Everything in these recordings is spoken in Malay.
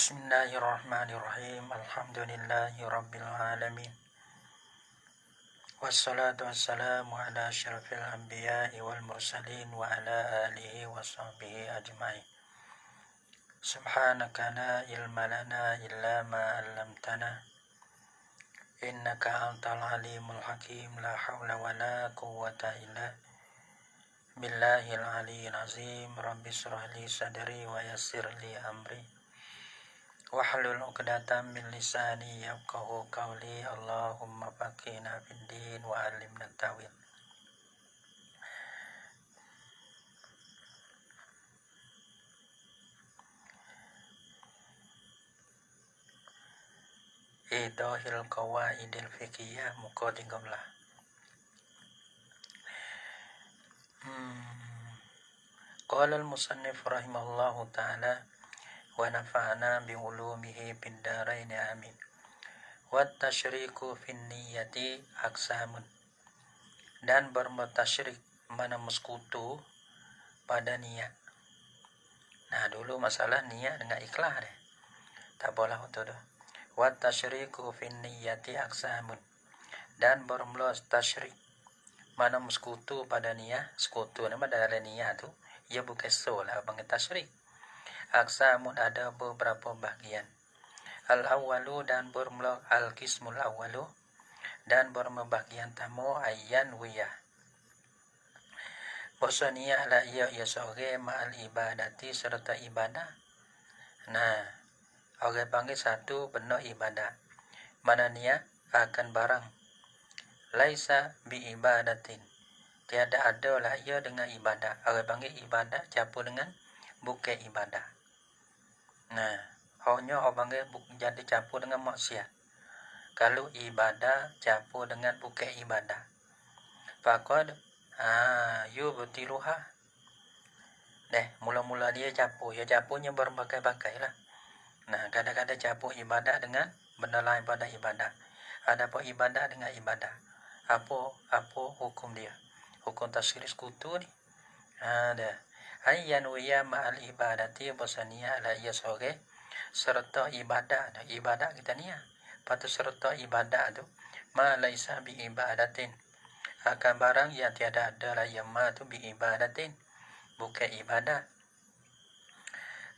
Bismillahirrahmanirrahim. Alhamdulillahi alamin. Wassalatu wassalamu ala asyrafil anbiya'i wal mursalin wa ala alihi wa sahbihi ajma'in. Subhanaka la ilma lana illa ma 'allamtana. Innaka antal alimul hakim. La hawla wa la quwwata illa billahil aliyyil azim. Rabbi shrah li sadri wa yassir li amri. Wahlul 'uqdatam min lisani yafqahu qawli. Allahumma faqihna fid din wa 'allimna tawil. Idahil qawaidil fiqhiyah muqaddimalah. Qala al-musannif rahimahullahu ta'ala wa nafa'na bi ulumihi fid dharain amin. Wat tasyriku fin niyyati aqsamun. Dan bermutasyrik mana meskutu pada niat. Nah, dulu masalah niat dengan ikhlas deh. Tak boleh betul dah. Wat tasyriku fin niyyati aqsamun. Dan bermutasyrik mana meskutu pada niat. Sekutu nama dalam niat tu ia bukan solah bang tasyrik. Aqsamun ada beberapa bahagian. Al-awwalu dan bermula al-qismul awwalu dan berbahagian tamu ayyan wiyah. Bahasanya la ia seorang ma'al ibadati serta ibadah. Nah, orang panggil satu benar ibadah. Mana niat akan barang. Laisa bi ibadatin. Tiada ada lah ia dengan ibadah. Orang panggil ibadah campur dengan bukan ibadah. Nah, hanya orang panggil jadi campur dengan maksiat. Kalau ibadah campur dengan bukan ibadah. Faqad yubtiluha. Mula-mula dia campur. Ya campurnya berbagai-bagai lah. Nah, kadang-kadang campur ibadah dengan benda lain pada ibadah. Ada apa ibadah dengan ibadah. Apa hukum dia? Hukum tasyrik sekutu ni. Ada. Ayyan wiya ma'al ibadati basaniya ala iya sore. Serta ibadah. Ibadah kita ni ya. Patut serta ibadah tu. Ma laisa bi ibadatin. Akan barang yang tiada ada lah yang ma tu bi ibadatin. Bukan ibadah.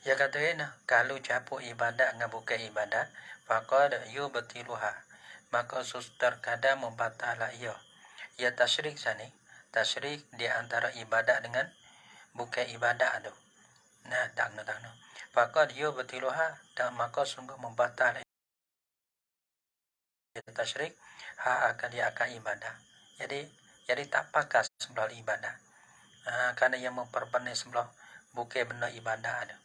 Ya kata kalau campur ibadah dengan bukan ibadah. Faqad yubtiluha. Maka terkadang membatallah ia. Ya tasyrik sana. Tasyrik di antara ibadah dengan bukan ibadah tu. Nah, tak nak. Faqad yubtiluha dan maka sungguh membatallah tasyrik akan dia akan ibadah. Jadi tak pakas sebelah ibadah. Kerana yang memperbenar sebelah bukan benar ibadah ada.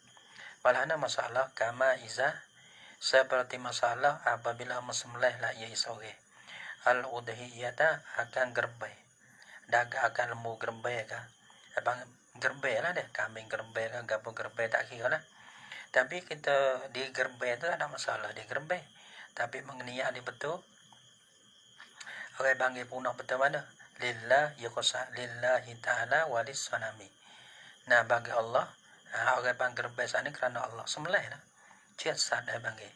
Walhana masalah kama iza seperti masalah apabila mesembelih la ia isore. Al-udhiyata akan gerbai. Daga akan lembu gerbai ke. Abang gerbai lah deh. Kambing gerbai ke. Gabu gerbai tak kira lah. Tapi kita di gerbai tu ada masalah di gerbai. Tapi mengenai dia betul. Orang panggil punah betul mana? Lillah yuqsa. Lillahi ta'ala walis sanami. Nah, bagi Allah. Orang panggil gerbai sana kerana Allah. Sembelih lah. Ciat sad dia panggil.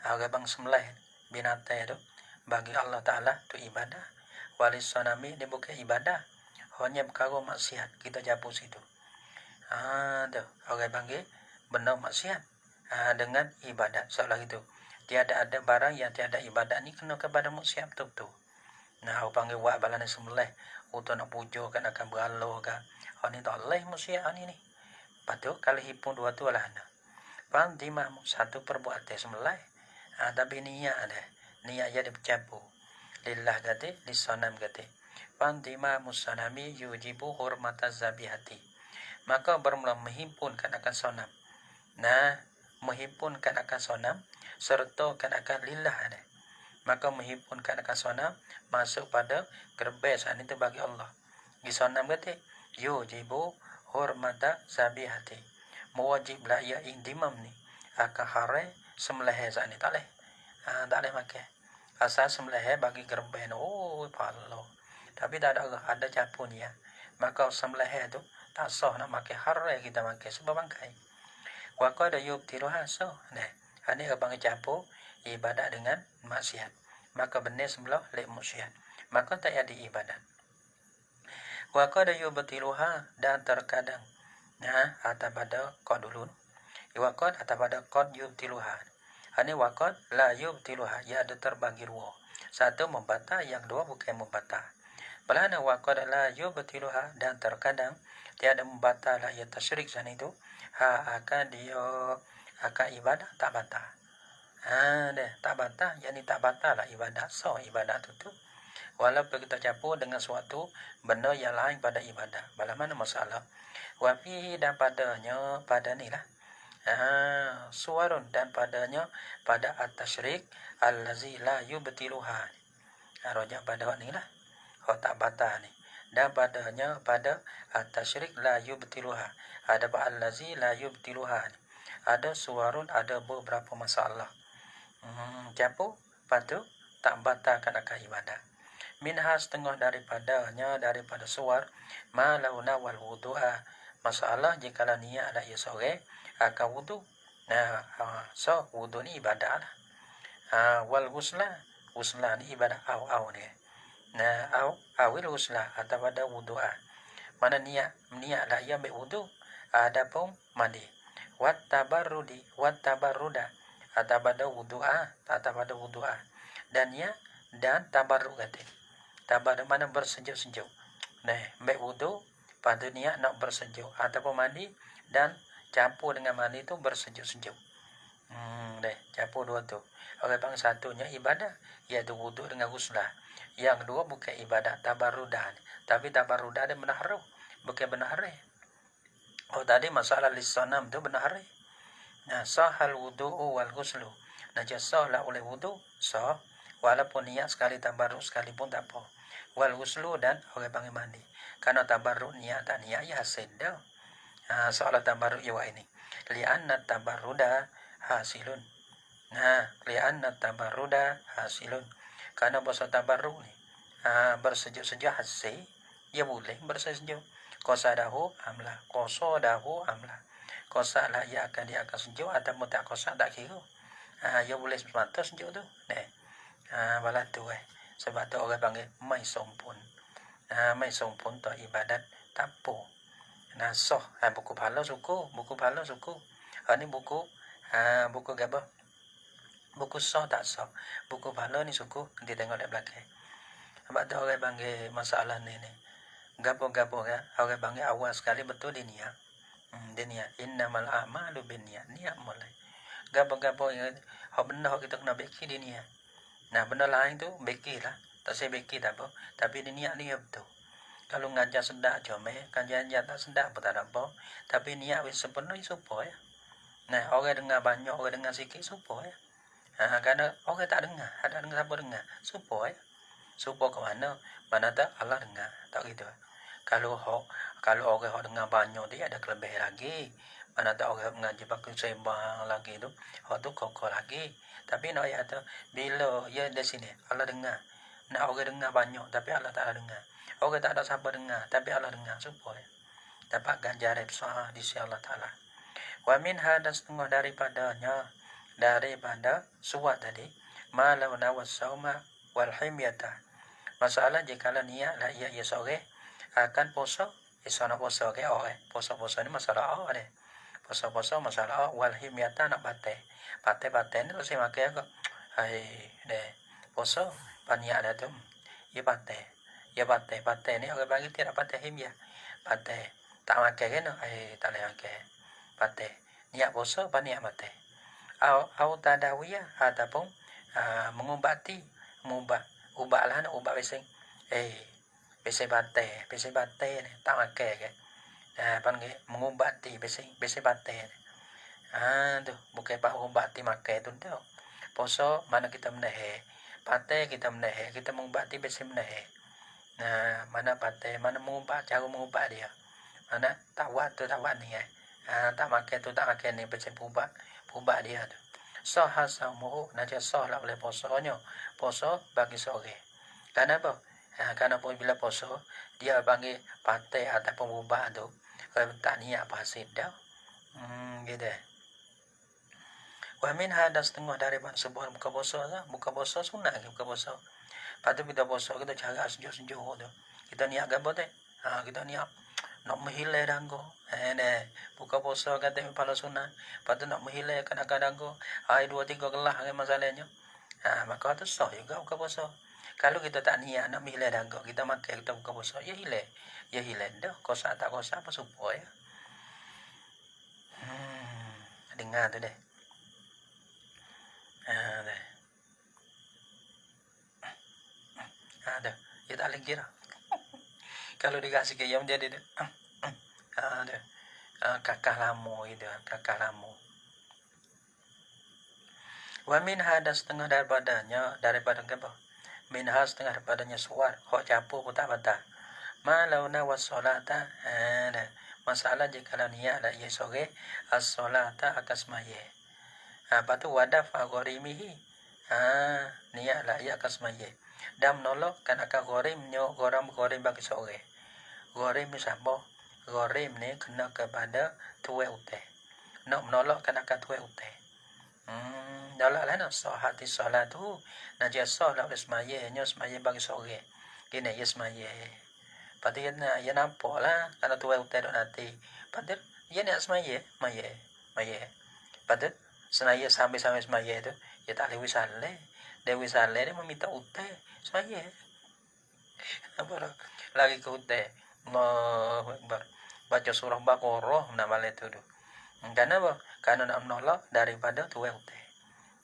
Orang bang sembelih binatang tu. Bagi Allah Ta'ala tu ibadah. Walis sanami dia bukan ibadah. Hanya perkara maksiat. Kita jatuh situ. Tu. Orang panggil benar maksiat. Dengan ibadat. Soalah itu. Tiada ada barang yang tiada ibadat ni kena kepada maksiat betul-betul. Nah, orang panggil buat balan sembelih. Untuk nak pujuk kan akan beraloh kan. Ni tak boleh maksiat ni. Patut kalau hipun dua tu lah. Pantimah satu perbuatan sembelih. Tapi niat ada. Niat jadi bercampur. Lillah kata, lisanam kata. Pantimah musanami yujibu hormataz zabihati. Maka bermula menghimpunkan akan sonam. Nah, menghimpunkan akan sonam. Sertakan akan lillah ada. Maka menghimpunkan akan sonam. Masuk pada gerbai saat itu bagi Allah. Di sonam kata, yujibu hormataz zabihati. Mewajiblah ia indimam ni. Akan harai sembelih saat ni. Tak boleh. Tak boleh makan. Asal sembelih bagi gerbai. Palo. Tapi tak ada campur ni ya. Maka sembelih tu tak sah nak makan harai kita makan sebab bangkai. Waqad yubtiluha so. Nah, Ini abang campur ibadat dengan maksiat. Maka benar sebelah lek maksiat. Maka tak ada ibadat. Wa qad yubtiluha dan terkadang atau pada qad dulu. Wa qad atau pada qad yubtiluha. Ini wa qad la yubtiluha, ia ada terbagi dua. Satu membantah, yang dua bukan membantah. Belana wa qad la yubtiluha dan terkadang tiada membantah la ia tasyrik sana itu akan dia akan ibadah tak bantah. Tak bantah, yakni tak bantah lah ibadah. So ibadah tu walaupun kita campur dengan suatu benda yang lain pada ibadah. Bagaimana masalah? Wa fihi dan padanya pada ni lah. Suarun dan padanya pada at-tasyrik allazi la yubtiluha. Rojak pada ni lah. Tak bantah ni. Dan padanya pada at-tasyrik la yubtiluha. Ada allazi la yubtiluha. Ada suarun, ada beberapa masalah. Campur, lepas tu tak batalkan akan ibadah. Minha setengah daripada suar malauna wal wudu'a. Masalah jika niat ada ia sore akan wudu. So wudu ni ibadah lah. Wal husla ni ibadah au ni. Awil husla atau pada wudu'a. Mana niat lah ia ambil wudu. Adapun mandi. Wat tabarruda atau pada wudu'a. Dan tabarruk kata. Tabarruk mana bersejuk-sejuk. Ambil wudu, pada niat nak bersejuk ataupun mandi dan campur dengan mandi tu bersejuk-sejuk. Campur dua tu. Orang panggil satunya ibadah, iaitu wudu dengan huslah. Yang kedua bukan ibadah tabarrudah. Tapi tabarrudah dia benar roh, bukan benar hari. Tadi masalah lisanam tu benar hari. Sahal wudu'u wal ghuslu. Sah lah oleh wudu, sah. Walaupun niat sekali tabarruk sekalipun tak apa. Wal ghuslu dan orang panggil mandi. Karena tabarruk niat tak niat ya hasil dah. Soalan tabarruk ya ini. Li'anna tabarruda hasilun. Li'anna tabarruda hasilun. Karena bahasa tabarruk ni bersejuk-sejuk hasil, ya boleh bersejuk. Qasadahu amla. Kosak lah ia akan sejuk atau tak kosak tak kira. Ia boleh semata sejuk tu. Balas tu sebab tu orang panggil mai sompun. Mai sompun tu ibadat tapo. Soh buku pahala suku. Ni buku apa? Buku soh tak soh. Buku pahala ni suku nanti tengok di belakang. Sebab tu orang panggil masalah ni. Gapo-gapo kan. Orang panggil awal sekali betul di niat. Niat innamal a'malu binniyat. Niat mulai gapo-gapo yang benar kita kena beki di niat. Benda lain tu beki lah, tak saya beki tak apa, tapi di niat ni betul. Kalau ngajar sedap comel, kan jangan tak sedap pun tak ada apa, tapi niat wis sepenuh supaya orang dengar banyak, orang dengar sikit supaya kerana orang tak dengar, ada dengar siapa dengar supaya ke mana tak Allah dengar, tak gitu. Kalau orang dengar banyak dia ada kelebihan lagi. Mana tak orang mengaji pakai sembang lagi tu, tu kokoh lagi. Tapi nak ayat tu bila ya di sini Allah dengar. Nak orang dengar banyak tapi Allah tak dengar. Orang tak ada siapa dengar tapi Allah dengar supaya dapat ganjaran besar di sisi Allah Taala. Wa minha dan setengah daripada suat tadi malauna wasauma wal himyata. Masalah jika niat lah ia sore akan puasa, nak puasa ke puasa ni masalah ni. Puasa masalah wal himyata nak patai ni saya makai ke puasa paniak dah tu ia patai ni orang bagi tidak patai himyah patai tak makai kan tak boleh makai patai niat puasa paniak patai au tadawiyah ataupun mengubah lah nak ubat bising bising patai ni tak makai ke panggil mengubati bising patai ni tu bukan pak ubati makai tu tau. Puasa mana kita menahe patai kita menahe kita mengubati bising menahe mana patai mana mengubah cara mengubah dia mana tawat ni tak makai tu tak makai ni bising ubah dia tu sah samuhu sah lah oleh puasanya puasa bagi sore kenapa kerana bila puasa dia panggil patai ataupun ubah tu kalau tak niat apa hasil dah gitu. Wa minha dan setengah daripada sebuah buka puasa lah. Buka puasa sunat ke buka puasa. Lepas tu kita puasa kita cara sejuk-sejuk tu. Kita niat apa tu? Kita niat nak menghilai danggo. Buka puasa kata kepala sunat. Lepas tu nak menghilai kadang-kadang danggo. Hai 2-3 gelas kan masalahnya. Maka tu sah juga buka puasa. Kalau kita tak niat nak menghilai danggo, kita makan kita buka puasa, ya hilai. Ya hilai dah. Kosak tak kosak apa supaya. Dengar tu deh. Deh. Ada. Ya tak lagi dah. Kalau dikasih ke yang jadi tu. Ada. Kakak lama itu. Kakak lama. Wa minha dan setengah daripadanya. Daripada apa? Minha setengah daripadanya suar. Hak campur pun tak patah. Malauna wassolata. Ada. Masalah jika niat dah ia sore. As-solata akas maye. Lepas tu wadafa gorimihi. Niat lah ia akas maye. Dan menolak kan akan gorimnya gorim bagi sore. Gorim ni siapa? Gorim ni kena kepada tuai uteh. Nak menolak kan akan tuai uteh. Nolak lah nak sah hati solat tu. Nak dia sah lah semaya. Nya semaya bagi sore. Kini ia semaya. Lepas tu ia nampak lah. Kerana tuai uteh duk nanti. Lepas tu ia nak semaya. Maya. Lepas tu senaya sampai semaya tu. Ia tak boleh wisaleh. Dia wisaleh dia meminta uteh. Semaya. Apa lagi ke uteh. Allahu Akbar. Baca surah Baqarah nak balik tu. Karena apa? Karena nak menolak daripada tuai uteh.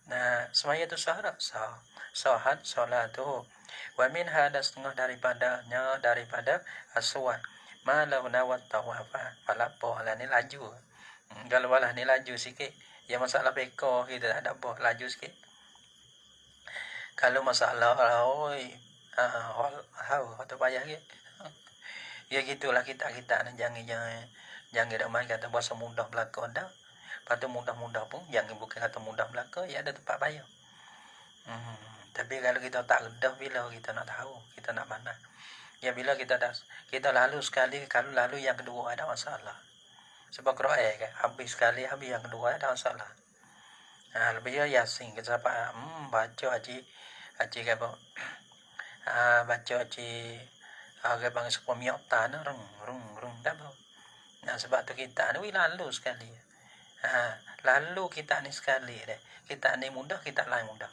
Nah, semaya tu sah tak? Sah. Sahat solat tu. Wa minha dan setengah daripada aswad. Malau nawat tawafa. Palapo lah ni laju. Kalau walah ni laju sikit. Ya masalah peko kita tak ada apa. Laju sikit. Kalau masalah tu payah ke. Ya gitulah kita jangan ramai kata bahasa mudah belaka dah. Lepas tu mudah-mudah pun jangan bukan kata mudah belaka, ya ada tempat payah. Tapi kalau kita tak redah bila kita nak tahu, kita nak mana. Ya bila kita lalu sekali, kalau lalu yang kedua ada masalah. Sebab Quran kan, habis sekali, habis yang kedua ada masalah. Lebih yasin kita apa baca haji ke apa. Baca haji agak bang sepuluh miota na rung dah apa. Nah sebab tu kita ni lalu sekali. Lalu kita ni sekali deh. Kita ni mudah, kita lain mudah.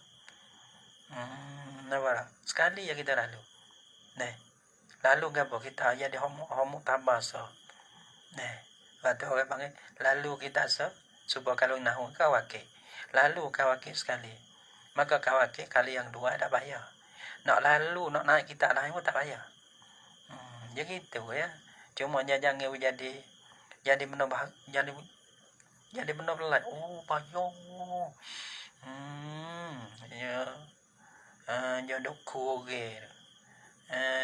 Nampak sekali ya kita lalu. Lalu gapo kita jadi homo tabasa. Waktu orang panggil lalu kita supaya kalau nahu kawake. Lalu kawake sekali. Maka kawake kali yang dua ada bayar. Nak lalu nak naik kita lain pun tak bayar. Jadi gitu ya. Cuma jangan jadi menambah jadi benar lain. Oh bayar. Ya. Jodoh kuge.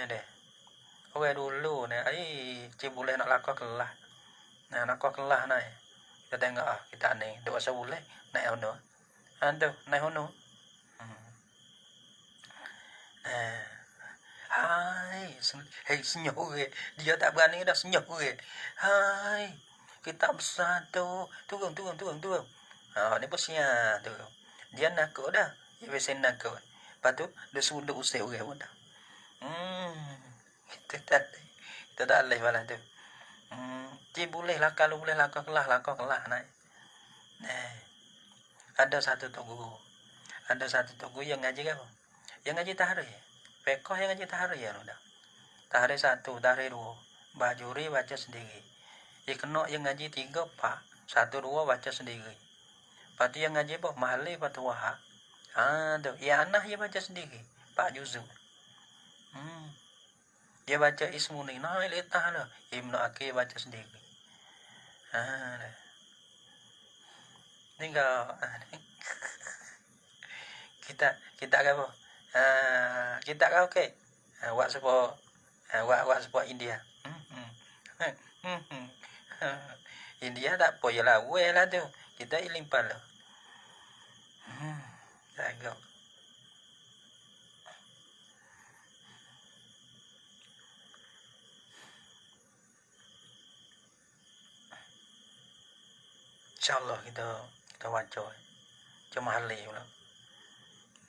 Deh. Oke dulu nih. Cibule nak lakok kelah. Nah nak kelah nai. Kita tengok kita ni. Dua sebule naik hono. Antu naik hono. Hai, senyum ke. Dia tak berani dah senyum ke. Hai, kita bersatu. Turun. Ni posnya tu. Dia nak dah. Dia biasa nak. Lepas tu, dia sudah usai orang dah. Kita tak boleh malah tu. Cik boleh lah, kalau boleh lah, kelah naik. Ada satu togu yang ngaji apa? Yang ngaji tahari. Pekoh yang ngaji tahari ya udah. Tahari 1, tahari 2. Bajuri baca sendiri. Kena yang ngaji 3 pak. 1, 2 baca sendiri. Lepas tu yang ngaji apa? Mahali patuah. Tu. Ya anak dia baca sendiri. Pak Juzu. Dia baca ismuni. Nah, letah lah. Ibnu Akir baca sendiri. Tinggal. kita apa? Kita okey. Wak sebuah India. India tak apa lah. Well lah tu. Kita ilimpal lah. Tengok. InsyaAllah kita baca. mahali pula.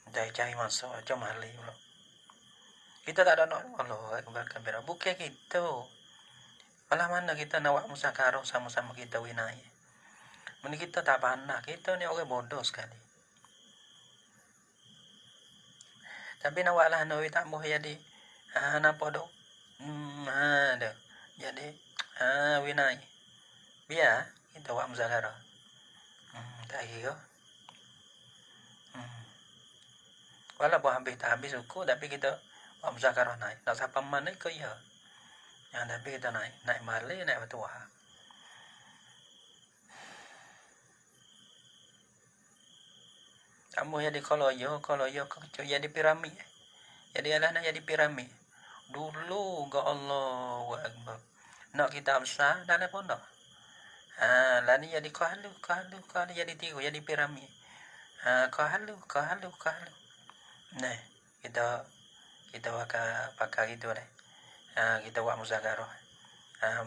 Cari masuk mahali pula. Kita tak ada nak Allah akbar kabira. Bukan gitu. Malah mana kita nak buat musakarah sama-sama kita winai. Mending kita tak pandai. Kita ni orang bodoh sekali. Tapi nak buatlah nawi tak mau jadi. Nampak dok. Ada. Jadi winai. Biar kita buat musakarah. Tak kira. Walaupun habis tak habis suku, tapi kita buat musakarah naik. Tak siapa mana ke ya. Yang tapi kita naik malai, naik bertuah. Kamu jadi kalau yo jadi piramid. Jadi alah nak jadi piramid. Dulu ga Allahu Akbar. Nak kita besar dah pun dah. Lah ni jadi kahlu jadi tiga jadi piramid. Kahlu. Nah, kita pakai gitu deh. Kita buat muzakarah.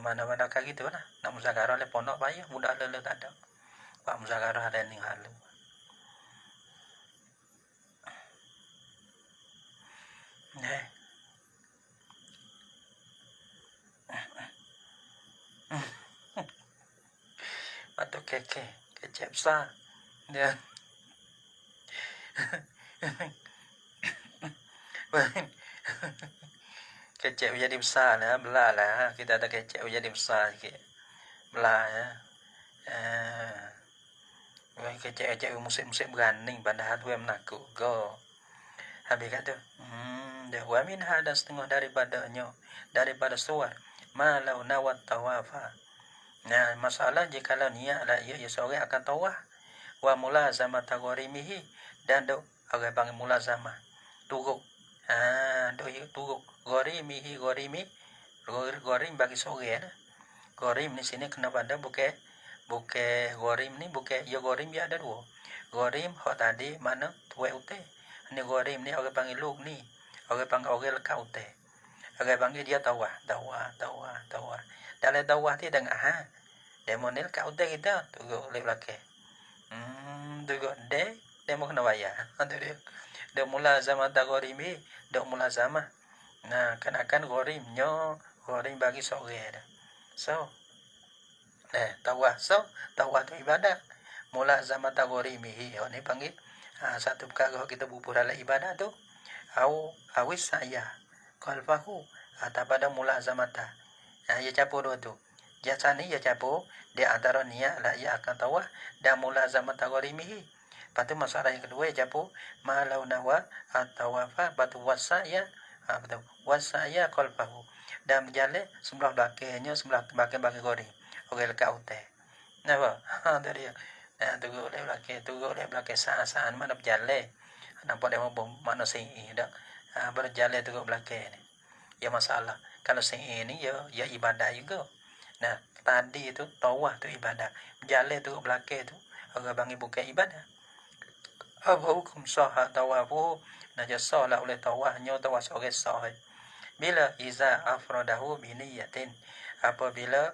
Mana-mana kayak gitu lah. Nak muzakarah le pondok payah, budak lele tak ada. Buat muzakarah ada ning halu. Nah. Atau kecep besar. Dia. Kecep jadi besar lah, belah lah. Kita ada kecep jadi besar sikit. Belah ya. Kecep musim berani padahal tu yang menakut go. Habis kata, dah wa min hada setengah daripada suar malau nawat tawafa. Nah, masalah jikalau niat lah ia seorang akan tawaf wa mulazamah tagharimihi dan dok orang panggil mulazamah turuk. Turuk gharim bagi seorang lah. Gharim di sini kenapa ada bukan gharim ni bukan ya gharim ya ada dua. Gharim hak tadi mana tuai ute. Ni gharim ni orang panggil luk ni. Orang panggil orang lekat ute. Orang panggil dia tawah. Dalam tawah dia dengan demo ni lekat ute kita turuk lep belakang. Turuk demo kena bayar. Dia mulazamah tagharimi, dia mulazamah. Nah, kan gharimnya gharim bagi seorang dah. So, tawah tu ibadah. Mulazamah tagharimihi ni panggil satu perkara kita bubuh dalam ibadah tu awis saya qalfahu atau pada mulazamata. Ia campur dua tu. Jasa ni ia campur di antara niat lah ia akan tawah dan mulazamata gharimihi. Patu masalah yang kedua ia campur malau nawa atawafa patu wasaya wasaya qalfahu dan berjalan sebelah belakangnya sebelah belakang gharim. Orang lekat hotel. Napa? Tadi tunggu le belakang saan mana berjalan. Nampak dia mau mana sing dak. Berjalan tunggu belakang ni. Ya masalah. Kalau sing ini ya ibadah juga. Nah, tadi itu tawaf tu ibadah. Berjalan tunggu belakang tu orang panggil bukan ibadah. Apa hukum sah tawafu? Nah, sah lah oleh tawafnya tawaf seorang sah. Bila iza afradahu bi niyatin. Apabila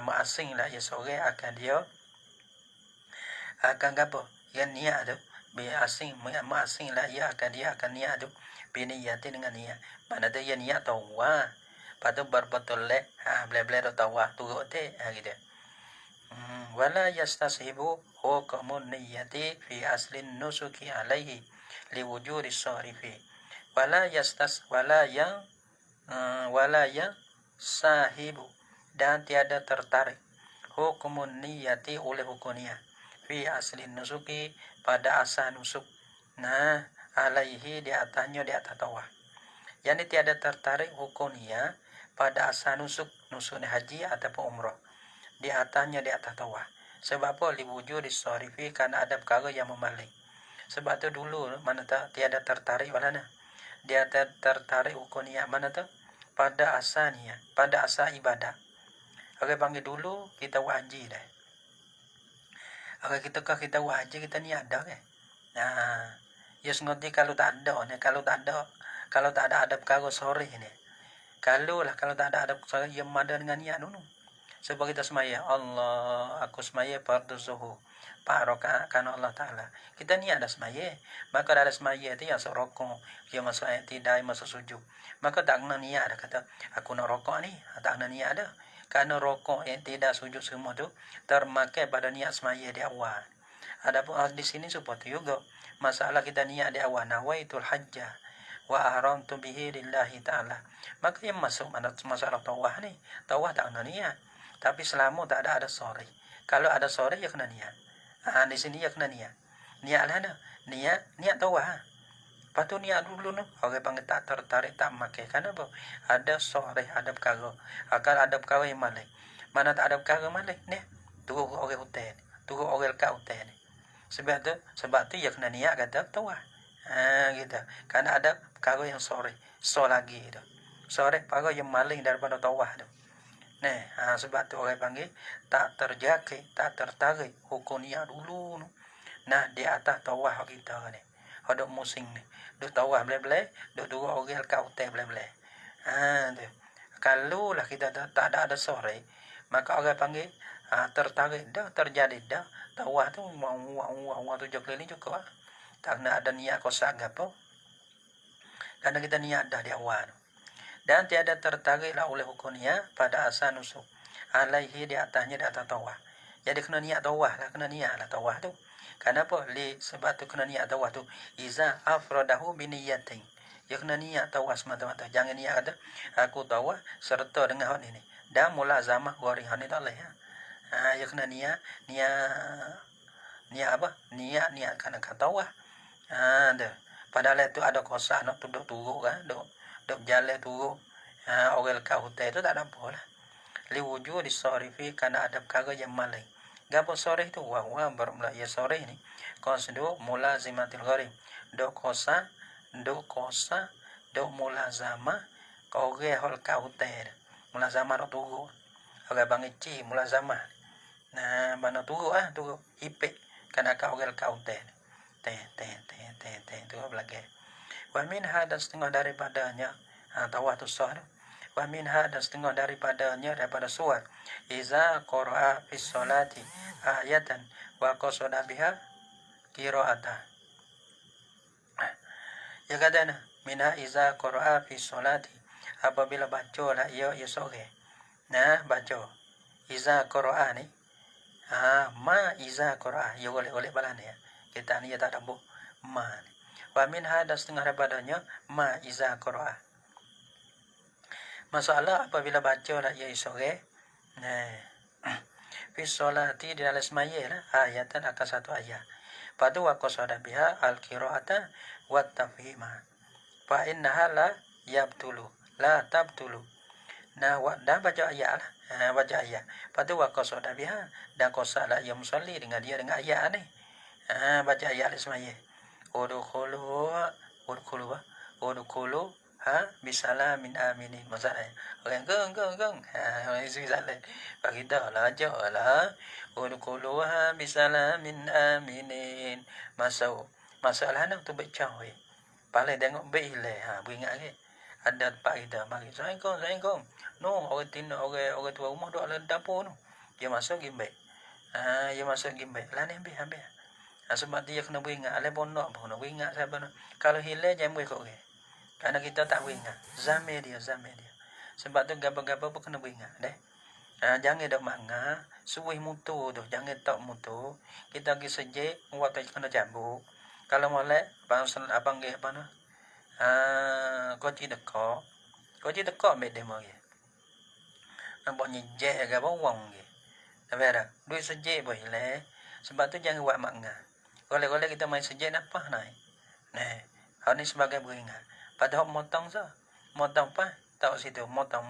mengasing lah ia seorang akan dia akan apa? Yang niat tu mengasing lah ia akan niat tu bi niyatin dengan niat. Mana tu ia niat tawaf. Patu berbetul leh bela tawaf tu gitu. Wala yastashibu hukumun niyati fi aslin nusuki alaihi liwujudi sarifi wala yang sahibu dan tiada tertarik hukumun niyati oleh hukum niat fi aslin nusuki pada asal nusuk. Nah, alaihi di atasnya di atas tawaf. Yani tiada tertarik hukum niat pada asal nusuk haji ataupun umrah. Di atasnya di atas tawaf. Sebab apa? Liwujud disarifi karena ada perkara yang membalik. Sebab tu dulu mana tak tiada tertarik mana. Dia tertarik hukum niat mana tu? Pada asalnya, pada asal ibadah. Orang panggil dulu kita wajib dah. Orang kita wajib kita niat dah kan. Ya sengerti kalau tak ada ada perkara sore ni. Kalau tak ada perkara yang ada dengan niat dulu. Sebab kita semaya Allah, aku semaya fardu zuhur 4 rakaat karena Allah Ta'ala. Kita niat dah semaya. Maka dah ada semaya tu yang masuk rokok, dia masuk i'tidal, masuk sujud. Maka tak kena niat dah kata, aku nak rokok ni. Tak kena niat dah. Kerana rokok, i'tidal, sujud semua tu termakai pada niat semaya di awal. Adapun di sini seperti juga. Masalah kita niat di awal, nawaitul hajjah wa ahramtu bihi lillahi ta'ala. Maka yang masuk masalah tawah ni, tawah tak kena niat. Tapi selama tak ada sore. Kalau ada sore, ya kena niat. Di sini ya kena niat. Niat lah dah. Niat tawah. Lepas tu niat dulu tu. Orang panggil tak tertarik, tak makai. Kenapa? Ada sore, ada perkara. Kalau ada perkara yang malik. Mana tak ada perkara malik ni? Turut orang hutan. Turut orang lekat hutan ni. Sebab tu ya kena niat kata tawah. Gitu. Kerana ada perkara yang sore. Lagi tu. Sore perkara yang maling daripada tawah tu. Sebab tu orang panggil tak terjaki, tak tertarik hukum niat dulu. Nah, di atas tawah kita ni. Ada musim ni. Duk tawah boleh-boleh, duk dua orang kat hotel boleh-boleh. Tu. Kalau lah kita tak ada sore, maka orang panggil tertarik dah, terjadi dah. Tawah tu wang 7 keliling cukup. Tak kena ada niat kosak apa. Karena kita niat dah di awal. Dan tiada tertariklah oleh hukum niat pada asal nusuk. Alaihi di atasnya di atas tawah. Jadi kena niat tawah lah, kena niat lah tawah tu. Kenapa? Sebab tu kena niat tawah tu. Iza afradahu biniyatin. Ya kena niat tawah semata-mata. Jangan niat kata, aku tawah serta dengan hal ini. Dan mula zamah gori hal ini tak boleh. Ya kena niat apa? Niat kena tawah. Padahal itu ada kosak nak duduk turuk kan. Duk jalan turuk orang lekat hutan tu tak ada apa lah. Li wujud disarifi kerana ada perkara yang maling. Gapo sore tu wah bermula ya sore ni. Qasdu mulazimatil gharib. Duk kosa, duk mulazamah kau ge hol ka hutan. Mulazamah duk turuk. Orang panggil ci mulazamah. Nah, mana turuk turuk ipik kerana kau orang lekat hutan. Tu belakang. Wa minha dan setengah daripadanya tawah tu sah. Wa minha dan setengah daripadanya daripada surat iza qara'a fi sholati ayatan wa qasada biha qira'ata. Ya katana minha iza qara'a fi sholati apabila baca lah ia sore. Nah, baca iza qara'a ni ma iza qara'a ya boleh balane ya. Kita ni ya tak ada ma ni. Wa minha dan setengah daripadanya ma iza qara'a. Masalah apabila baca lah ia sore. Fi sholati di dalam semaya lah ayatan akan satu ayat. Padu wa qasada biha al-qira'ata wa tafhima. Fa innaha la yabtulu la tabtulu. Nah, dah baca ayat lah. Baca ayat. Padu wa qasada biha dan qasad lah ia musalli dengan ayat ni. Baca ayat di semaya. Udkhulu bisalamin aminin. Maksudnya orang geng orang isi salah bagi dah lah aja lah udkhuluha bisalamin aminin. Masalah nak tu baca we paling tengok beile beringat ke ada tempat kita mari assalamualaikum no orang tina orang tua rumah duk dalam dapur tu dia masuk gimbek dia masuk gimbek lah ni habis sebab dia kena beringat ale pondok pun nak beringat siapa kalau hilang jangan buat kok ke. Karena kita tak beringat. Zamir dia. Sebab tu gapa-gapa pun kena beringat. Jangan dok manga. Suih mutu tu. Jangan tak mutu. Kita pergi sejik. Waktu kena jambuk. Kalau molek. Abang ke apa tu. Koci dekok. Koci dekok ambil dia mari. Nampak nyejek ke apa wang ke. Tapi ada. Duit sejik pun hilang. Sebab tu jangan buat manga. Golek-golek kita main sejik napah naik. Hal ni sebagai beringat. Padahal motong sah. Motong apa? Tak situ. Motong.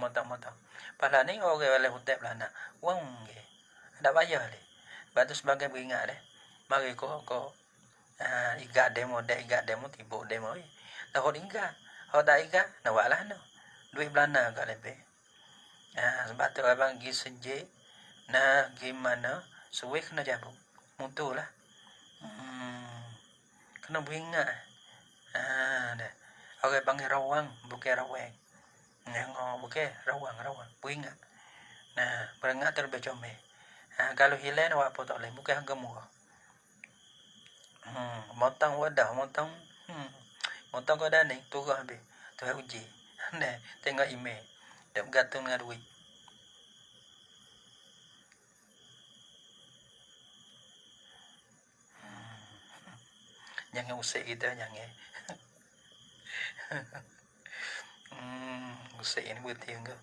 Padahal ni orang oleh hutan belana. Wang ke. Ada bayar le. Batu sebagai beringat le. Mari kau ikat demo tibuk demo. Tahu ikat. Kalau tak ikat, nak buat lah no. Duit belana kat lebih. Sebab tu abang pergi sejik. Nah, gimana? Suwe kena jabuk. Mutu lah. Kena beringat. Dah. Orang panggil rawang, bukan rawang. Bukan rawang. Beringat. Nah, berengat terlebih comel. Kalau hilang awak apa tak boleh, bukan harga murah. Motong wadah, motong kau dah ni, turun habis. Tu uji. Nah, tengok email. Dah bergantung dengan duit. Jangan usik kita, jangan. Usik ini betul ke?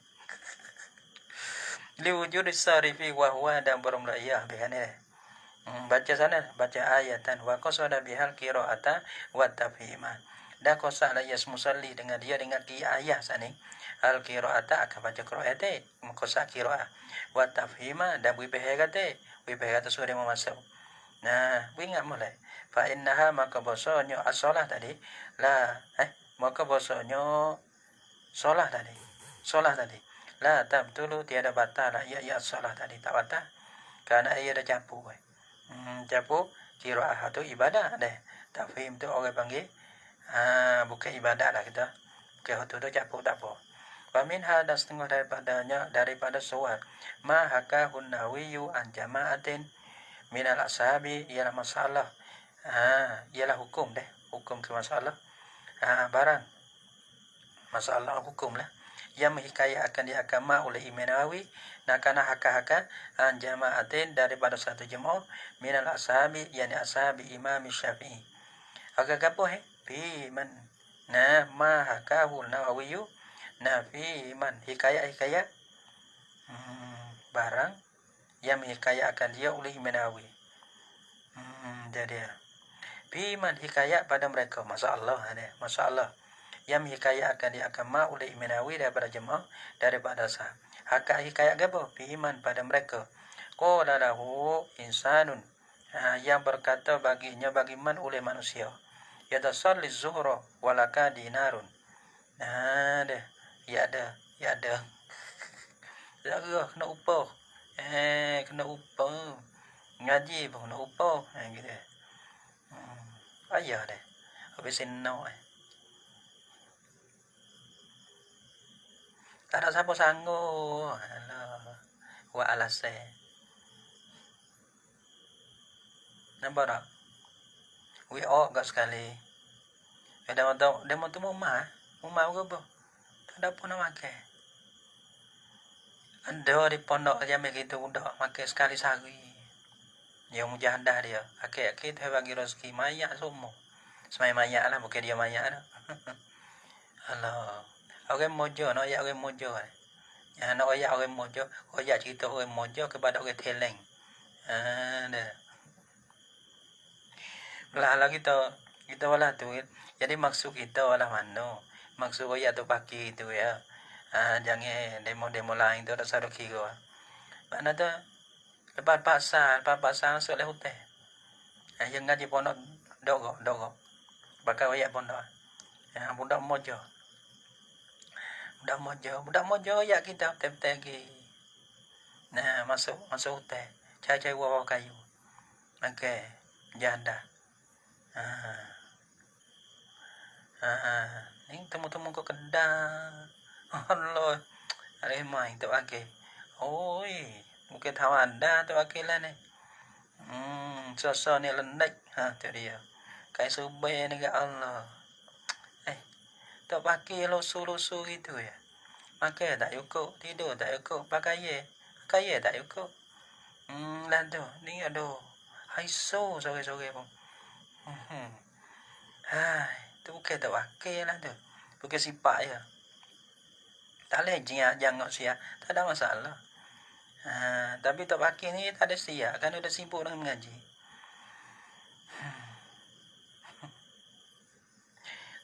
Liwujud sarifi wa huwa dan berumrayah behane. Baca sana, baca ayatan wa qasada bihal qiraata wa tafhima. Dan kosa la yas musalli dengan dia dengan ayah sani. Al qiraata akan baca qiraate, kosa qiraah. Wa tafhima dan wibehagate, wibehagate sudah masuk. Nah, ingat mulai. Fa innaha maka bosonyo as-shalah tadi maka bosonyo solah tadi. Solah tadi. La tabtulu tiada batal ya as-shalah tadi tak batal. Karena ia dah campur. Campur qiraah tu ibadah deh. Tafhim tu orang panggil bukan ibadah lah kita. Bukan tu campur tak apa. Wa minha dan setengah daripada soal ma hakahun nawiyu an jama'atin minal ashabi ialah masalah ialah hukum deh, hukum ke masalah barang masalah hukum lah yang menghikayatkan di agama oleh Imam Nawawi nak kana haka-haka an jama'atin daripada satu jemaah minal ashabi yani ashabi Imam Syafi'i agak apa fi man ma hakahu Nawawi fi man hikayat barang yang menghikayatkan dia oleh Imam Nawawi. Jadi Biman hikayat pada mereka masalah yang hikayatkan di agama oleh Imam Nawawi daripada jemaah daripada sah. Hak hikayat apa? Biman pada mereka. Qala lahu insanun yang berkata baginya bagiman oleh manusia. Yatasalli zuhra walaka dinarun. Dah. Ya ada. Dah kena upah. Kena upah. Ngaji pun kena upah. Gitu. Ayah deh. Habis no. Tak ada siapa sanggup. Alah. Wa alase. Nampak tak? Gak sekali. Demo tu mumah ke apa? Tak ada apa nak makan. Ada di pondok aja begitu udah makan sekali sehari. Yang mujahadah dia. Akhir-akhir dia bagi rezeki mayak semua. Semai mayak lah, bukan dia mayak lah. Alah. Orang mojo, nak ayat orang mojo. Nak ayat orang mojo, ayat cerita orang mojo kepada orang teleng. Dah. Lah kita wala tu. Jadi maksud kita wala mana? Maksud ayat tu pakai itu ya. Jangan demo-demo lain tu ada satu kira. Mana tu? Lepas pasal soleh hutan. Yang ngaji pondok dogok. Bakal ayat pondok. Budak mojo ayat kita tem-tem lagi. Nah, masuk hutan. Cari buah kayu. Okey, janda. Ni temu-temu ke kedah. Allah. Ada main tu okey. Oi, mungkin tahu anda tu okey lah ni. Sosok ni lendak. Tu dia. Kai subai ni ke Allah. Tak pakai lusu-lusu gitu ya. Pakai tak cukup. Tidur tak cukup. Pakai tak cukup. Lah tu. Ni aduh. Haiso sore-sore pun. Tu bukan tak pakai lah tu. Bukan sifat je. Tak boleh jangan siap. Tak ada masalah. Tapi tak pakai ni tak ada siap. Kan udah sibuk dengan mengaji.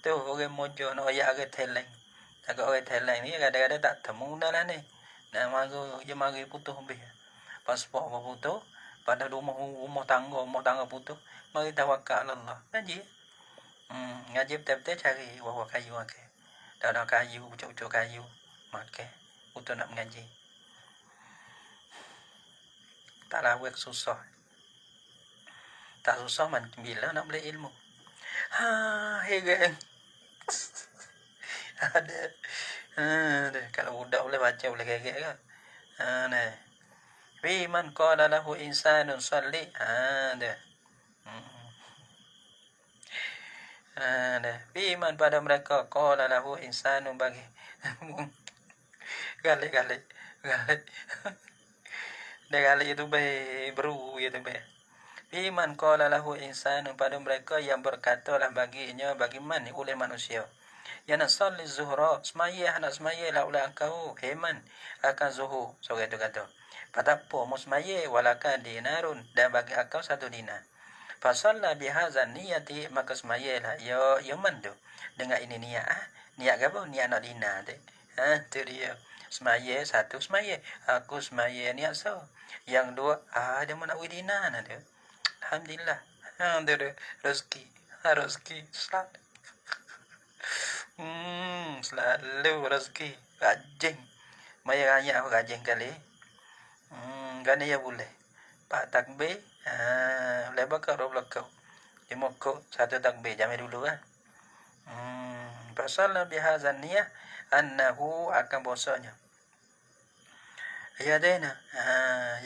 Tu orang mojo nak ayat orang teleng. Agak orang teleng ni kadang-kadang tak temu dah lah ni. Dia mari putus habis. Pasport apa putus. Pada rumah tangga putus. Mari tawakal Allah. Ngaji. Ngaji betul-betul cari buah kayu makan. Dah kayu, ucuk-ucuk kayu. Makan. Untuk nak mengaji. Taklah work susah. Tak susah bila nak beli ilmu. Heran. Ada. Kalau budak boleh baca boleh gerak kan. Nah, fi man qala lahu insanun salli. Dah. Nah, fi man pada mereka qala lahu insanun bagi. Galik. Dah galik itu beru itu Iman qala lahu insanu pada mereka yang berkatalah baginya bagaimana oleh manusia. Ya nasalli zuhra semaya nak semaya lah oleh engkau iman akan zuhur. So itu kata. Patapo musmaya walaka dinarun dan bagi engkau 1 dinar. Fasalla bihazan niyati maka semaya lah ya mandu. Dengan ini niat niat apa? Niat nak dinar tu. Tu dia. Semaya 1 semaya. Aku semaya niat so. Yang 2 dia mau nak dinar tu. Alhamdulillah. Ada rezeki selalu. Selalu rezeki. Rajin. Maya raya aku rajin kali. Gana ya boleh. Pak takbir. Lebar kau 12 kau. 5 kau 1 takbir. Jamai dulu kan. Pasal bihazan niyah. Annahu akan bosanya. Ya dena.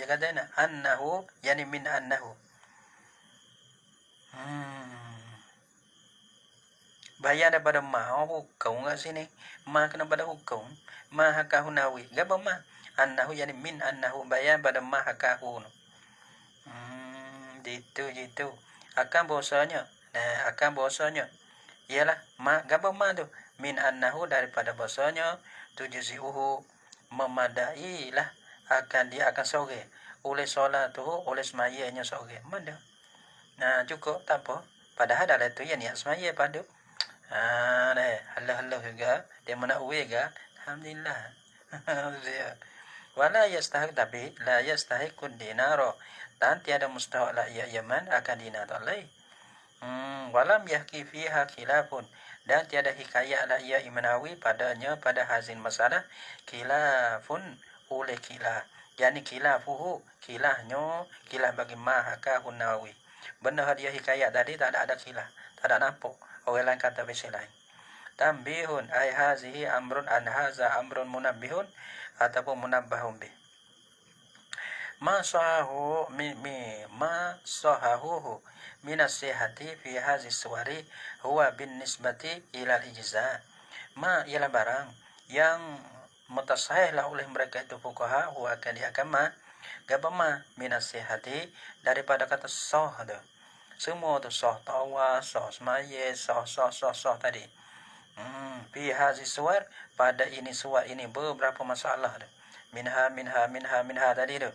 Ya kadena. Annahu. Yani min annahu. Bayan daripada ma hukum kat sini. Ma kena pada hukum. Ma hakahu nawi. Gapa ma? Annahu yani min annahu bayan pada ma hakahu. Gitu. Akan bahasanya. Akan bahasanya. Ialah ma gapa ma tu? Min annahu daripada bahasanya tujzi'uhu memadailah akan dia akan sore. Oleh solat tu oleh semayanya sore. Mana? Cukup tak apa. Padahal dalam tu yang niat semaya pada. Allah juga. Dia mana uwe ga. Alhamdulillah. Wala yastahiq tapi la yastahiqud dinaro. Dan tiada mustahak la ia yaman akan dinar alai. Walam yahki fiha khilafun. Dan tiada hikayat la ia imanawi padanya pada hazin masalah. Khilafun oleh khilaf. Yani khilafuhu. Khilafnya. Khilaf bagi mahaka hunawi. Benar dia hikayat tadi tak ada khilaf. Tak ada nampak. Orang lain kata versi lain. Tambihun ay hazihi amrun an haza amrun munabbihun ataupun munabbahun bih. Ma sahahu min as-sihhati fi hazi suwari huwa bin nisbati ila al-ijza. Ma ialah barang yang mutasahih lah oleh mereka itu fuqaha huwa akan diakama gabama min as-sihhati daripada kata sah tu. Semua tu sah tawa, sah semaya, sah tadi. Fi hazi suwar pada ini suwar ini beberapa masalah tu. Minha tadi tu.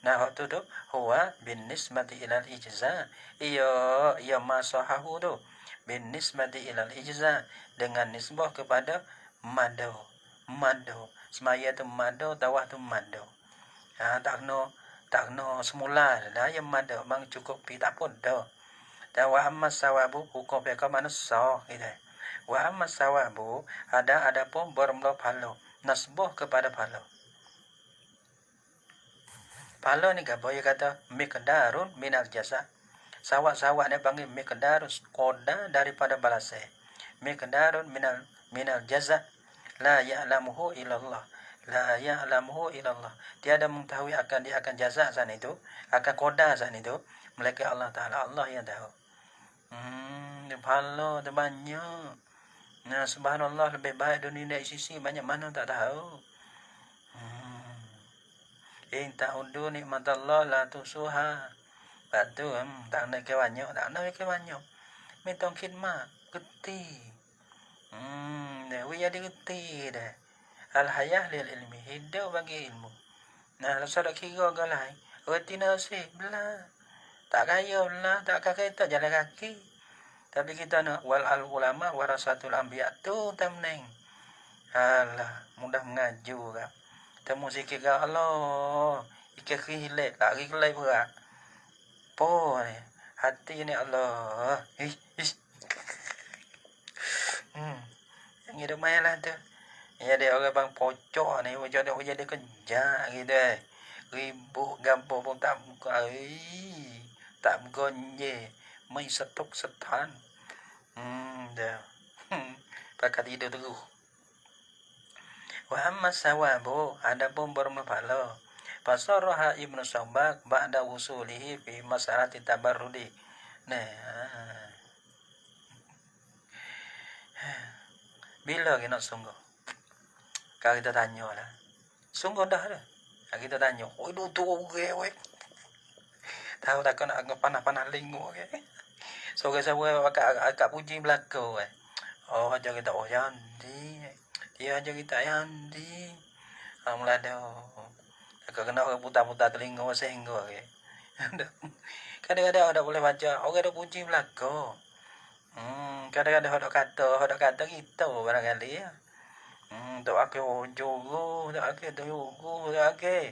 Nah waktu tu huwa bin nisbati ilal ijza. Ia masahahu tu bin nisbati ilal ijza dengan nisbah kepada madu. Semaya tu madu, tawah tu madu. Tak kena semula dah yang madu bang cukup pi tak pun dah. Dan wa amma sawabu hukum mereka manusia gitu. Wa amma sawabu ada pun bermula pahala nasbah kepada pahala. Pahala ni apa dia kata miqdarun minal jasa. Sawak-sawak ni panggil miqdar qada daripada balasai. Miqdarun minal jaza la ya'lamuhu illallah. La ya'lamuhu illallah. Tiada mengetahui akan dia akan jaza sana itu, akan qada sana itu, melainkan Allah Taala. Allah yang tahu. Pahala tu banyak. Subhanallah lebih baik dunia dari sisi banyak mana tak tahu. In ta'uddu nikmatallah la tusuha. Batu tak nak ke banyak, Metong khidmat geti. Dah jadi geti dah. Al hayah lil ilmi, hidup bagi ilmu. Lalu kira galai. Reti nasi belah. Tak kaya belah, tak kereta jalan kaki. Tapi kita nak wal al ulama warasatul anbiya tu temneng. Alah, mudah mengaju kak. Temu sikit kak Allah. Ikat khilek, tak khilek berat. Po ni, hati ni Allah. Yang hidup main lah tu. Jadi orang bang pocok ni, jadi kejak gitu. Ribut gampang pun tak buka. Tak gonye. Main setuk setan. Dah. Pakai tidur terus. Wa amma sawabu adapun berpahala. Fasaraha Ibnu Sabbaq ba'da usulihi fi masalati tabarrudi. Nah, bila kita sungguh? Kalau kita tanya lah. Sungguh dah lah. Kita tanya, oh itu tuh gue. Tahu tak kena panah-panah lingu ke? So saya agak puji belako eh. Oh aja kita oh yandi. Dia aja kita yandi. Mulai dah. Agak kena putar-putar telinga sehingga ke. Kadang-kadang ada boleh baca, oh ada puji belako. Kadang-kadang ada kata kita barangkali ya. Tak ake ojo, tak ake doyogo, tak ake.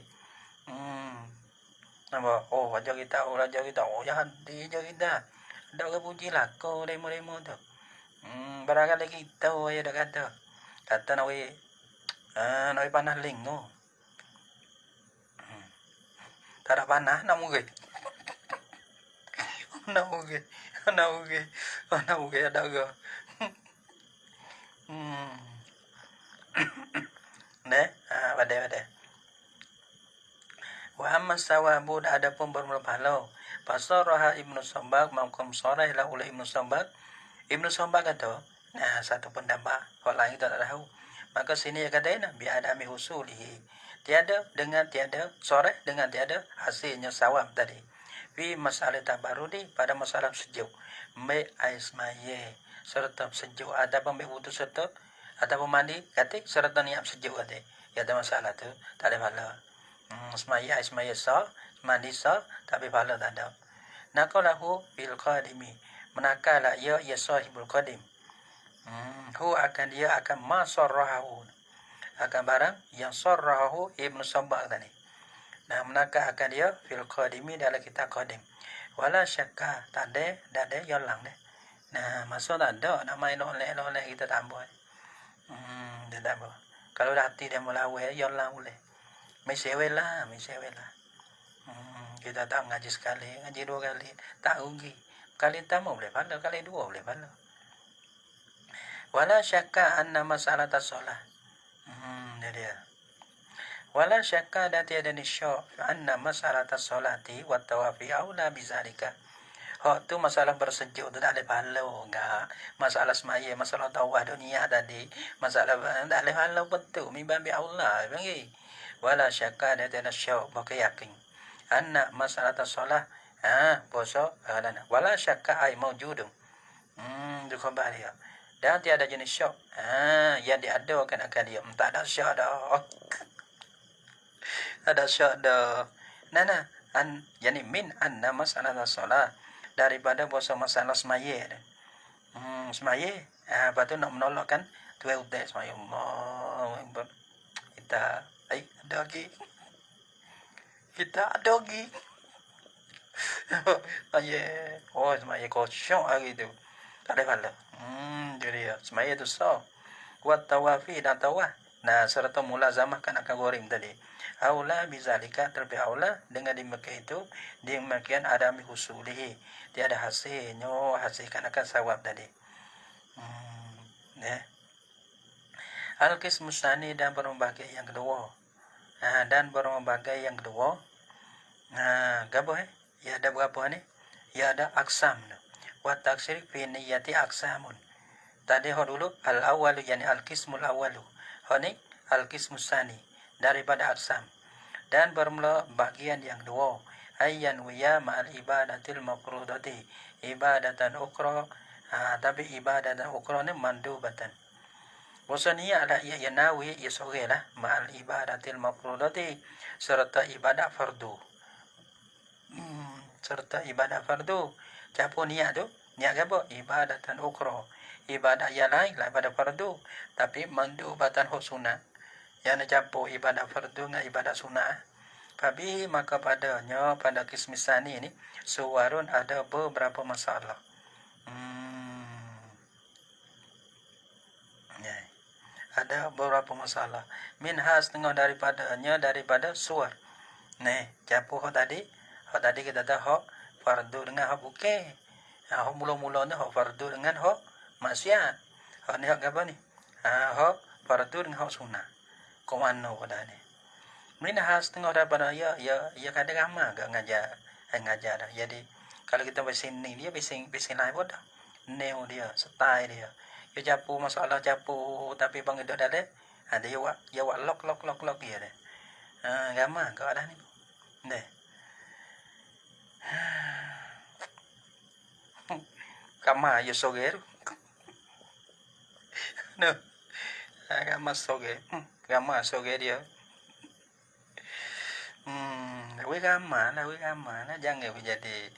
Nama aja kita oh ya hati aja kita. Ada ke puji lah ko demo tu. Barangkali kita ya dah kata nawi panah lingo. Tak ada panah namu ke. Namu ke ada ke. Pada. Wa amma sawabu adapun berpahala. Fasaraha Ibnu Sabbaq maqam sarah la oleh Ibnu Sabbaq. Ibnu Sabbaq kata, nah satu pendapat, orang lain tak tahu. Maka sini dia kata bi adami husulihi. Tiada sore dengan tiada hasilnya sawab tadi. Fi masalah tabarudi pada masalah sejuk. Me aismaye serta sejuk ada pembek wudu serta ada mandi katik serta niat sejuk tadi. Ya ada masalah tu, tak ada pahala. Ismaya sa, mandi sa, tapi pahala tak ada. Naqalahu bil qadimi. Menakalah ia sahibul qadim. Hu akan dia akan masarrahu. Akan barang yang sarrahu Ibnu Sabbaq tadi. Nah, menakal akan dia fil qadimi dalam kitab qadim. Wala syakka, tak ada yang lang deh. Nah, maksud tak ada, nak main oleh kita tambah. Dia tak apa. Kalau dah hati dia mulai yang lang boleh. Mesewel lah. Kita tak ngaji sekali, ngaji dua kali, tak rugi. Kali pertama boleh pahala, kali dua boleh pahala. Wala syakka anna masalah tasolah. Dia. Wala syakka dan tiada nisyak anna masalah tasolati wa tawafi aula bizalika. Hak tu masalah bersejuk tu tak ada pahala enggak. Masalah semaya, masalah tawaf dunia tadi, masalah tak ada pahala betul. Mimban bi Allah panggil. Wala syakka dan tiada syak pakai yakin. Anna masalah tasolah puasa adana. Wala syakka ai maujudun. Itu khabar dia. Dan tiada jenis syak. Yang diadakan akan dia. Tak ada syak dah. Ada syak dah. Nana yani min anna masalah tasolah daripada puasa masalah semaya. Semaya. Lepas tu nak menolakkan tuai utai semaya. Allah kita ada lagi. Semaya kosong hari tu. Tak ada pahala. Jadi semaya tu sah. Kuat tawafi dan tawaf. Nah, serta mulazamahkan akan gorim tadi. Aula bizalika terlebih aula dengan demikian itu demikian adami husulihi. Tiada hasilkan akan sawab tadi. Al-qismu tsani dan berbagai yang kedua. Gapo ya ada berapa ni? Ya ada aksam. Wa taksir fi niyyati aksamun. Tadi dulu al-awwalu yani al-qismul awwalu. Ini al-qismu tsani daripada aksam. Dan bermula bagian yang dua. Ayyan wiya ma'al ibadatil mafrudati. Ibadatan ukra. Tapi ibadatan ukra ni mandubatan. Wasaniya ala ia yanawi yasughilah ma'al ibadatil mafrudati serta ibadat fardu. Siapa niat tu? Niat apa? Ibadatan ukra. Ibadat yang lain lah ibadat fardu. Tapi mandubatan huk sunat. Yang nak campur ibadat fardu dengan ibadat sunat. Fabihi maka padanya pada kismisani ini suwarun ada beberapa masalah. Ada beberapa masalah. Minha setengah daripada suar. Campur hak tadi kita tahu hak fardu dengan hak bukan. Hak mula-mula ni hak fardu dengan hak maksiat. Hak ni hak apa ni? Hak fardu dengan hak sunnah. Komando pada ni. Minha setengah daripada ya kadang ramah ke ngajar dah. Jadi kalau kita bising ni dia bising lain pun dah. Neo dia, style dia. Dia capu masalah capu tapi bang itu dah ada. Dia buat lock dia dah. Ramah ke dah ni. Deh. Kama ya soger. No. Kama soger dia. Wih ramah lah jangan jadi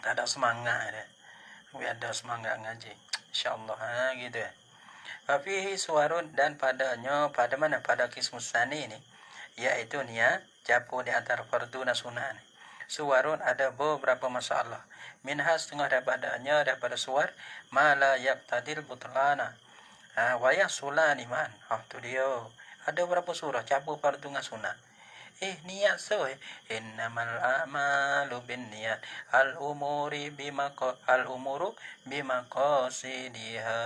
ada semangat deh. Ada semangat ngaji. Insyaallah gitu ya. Tapi suarun dan padanya pada mana pada kismus sani ini yaitu niat capu di antara fardu dan sunnah ni. Suarun ada beberapa masalah. Minha setengah daripada suar mala yaqtadil butlana. Wa yasulani man. Tu dia. Ada berapa surah capu fardu dengan sunnah. Niat innamal a'malu binniyat al umuru bimaqasidiha.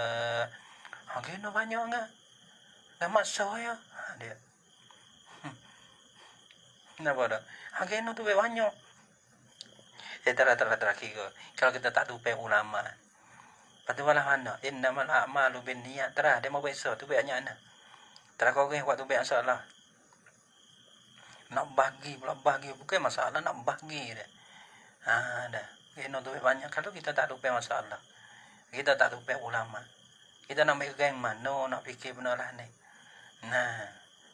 Kena banyak enggak? Nama saya dia. Kenapa dah? Kena tu banyak. Terakhir kalau kita tak tupai ulama. Patu malah mana? Innamal a'malu binniyat. Dia mau besok tu banyak ana. Kau waktu biar salah. Nak bagi bukan masalah nak bagi dia. Dah. Kena tu banyak kalau kita tak lupa masalah. Kita tak lupa ulama. Kita nak ambil geng mana nak fikir benar lah ni.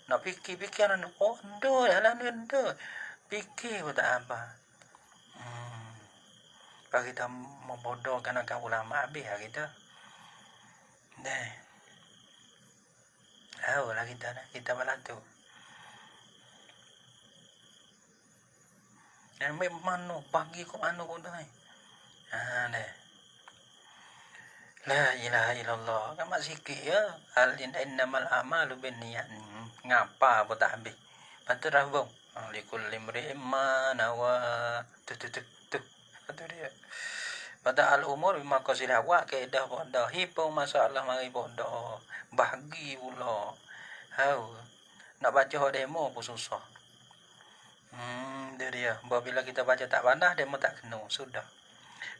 Nak fikir nak dah ni dah. Fikir pun tak apa. Kalau kita membodohkan akan ulama habis lah kita. Tahu lah kita balatu. Dan mana bagi kau mana kau dah. La ilaha illallah. Kan mak sikit ya. Innamal a'malu binniyat. Ngapa pun tak habis. Patut rabung. Likulli imri'in ma nawa. Tu. Itu dia. Pada al-umur bima qasid awak kaedah bodoh. Hipau masalah mari bodoh. Bahagi pula. Nak baca demo pun susah. Itu dia. Bila kita baca tak pandai demo tak kena. Sudah.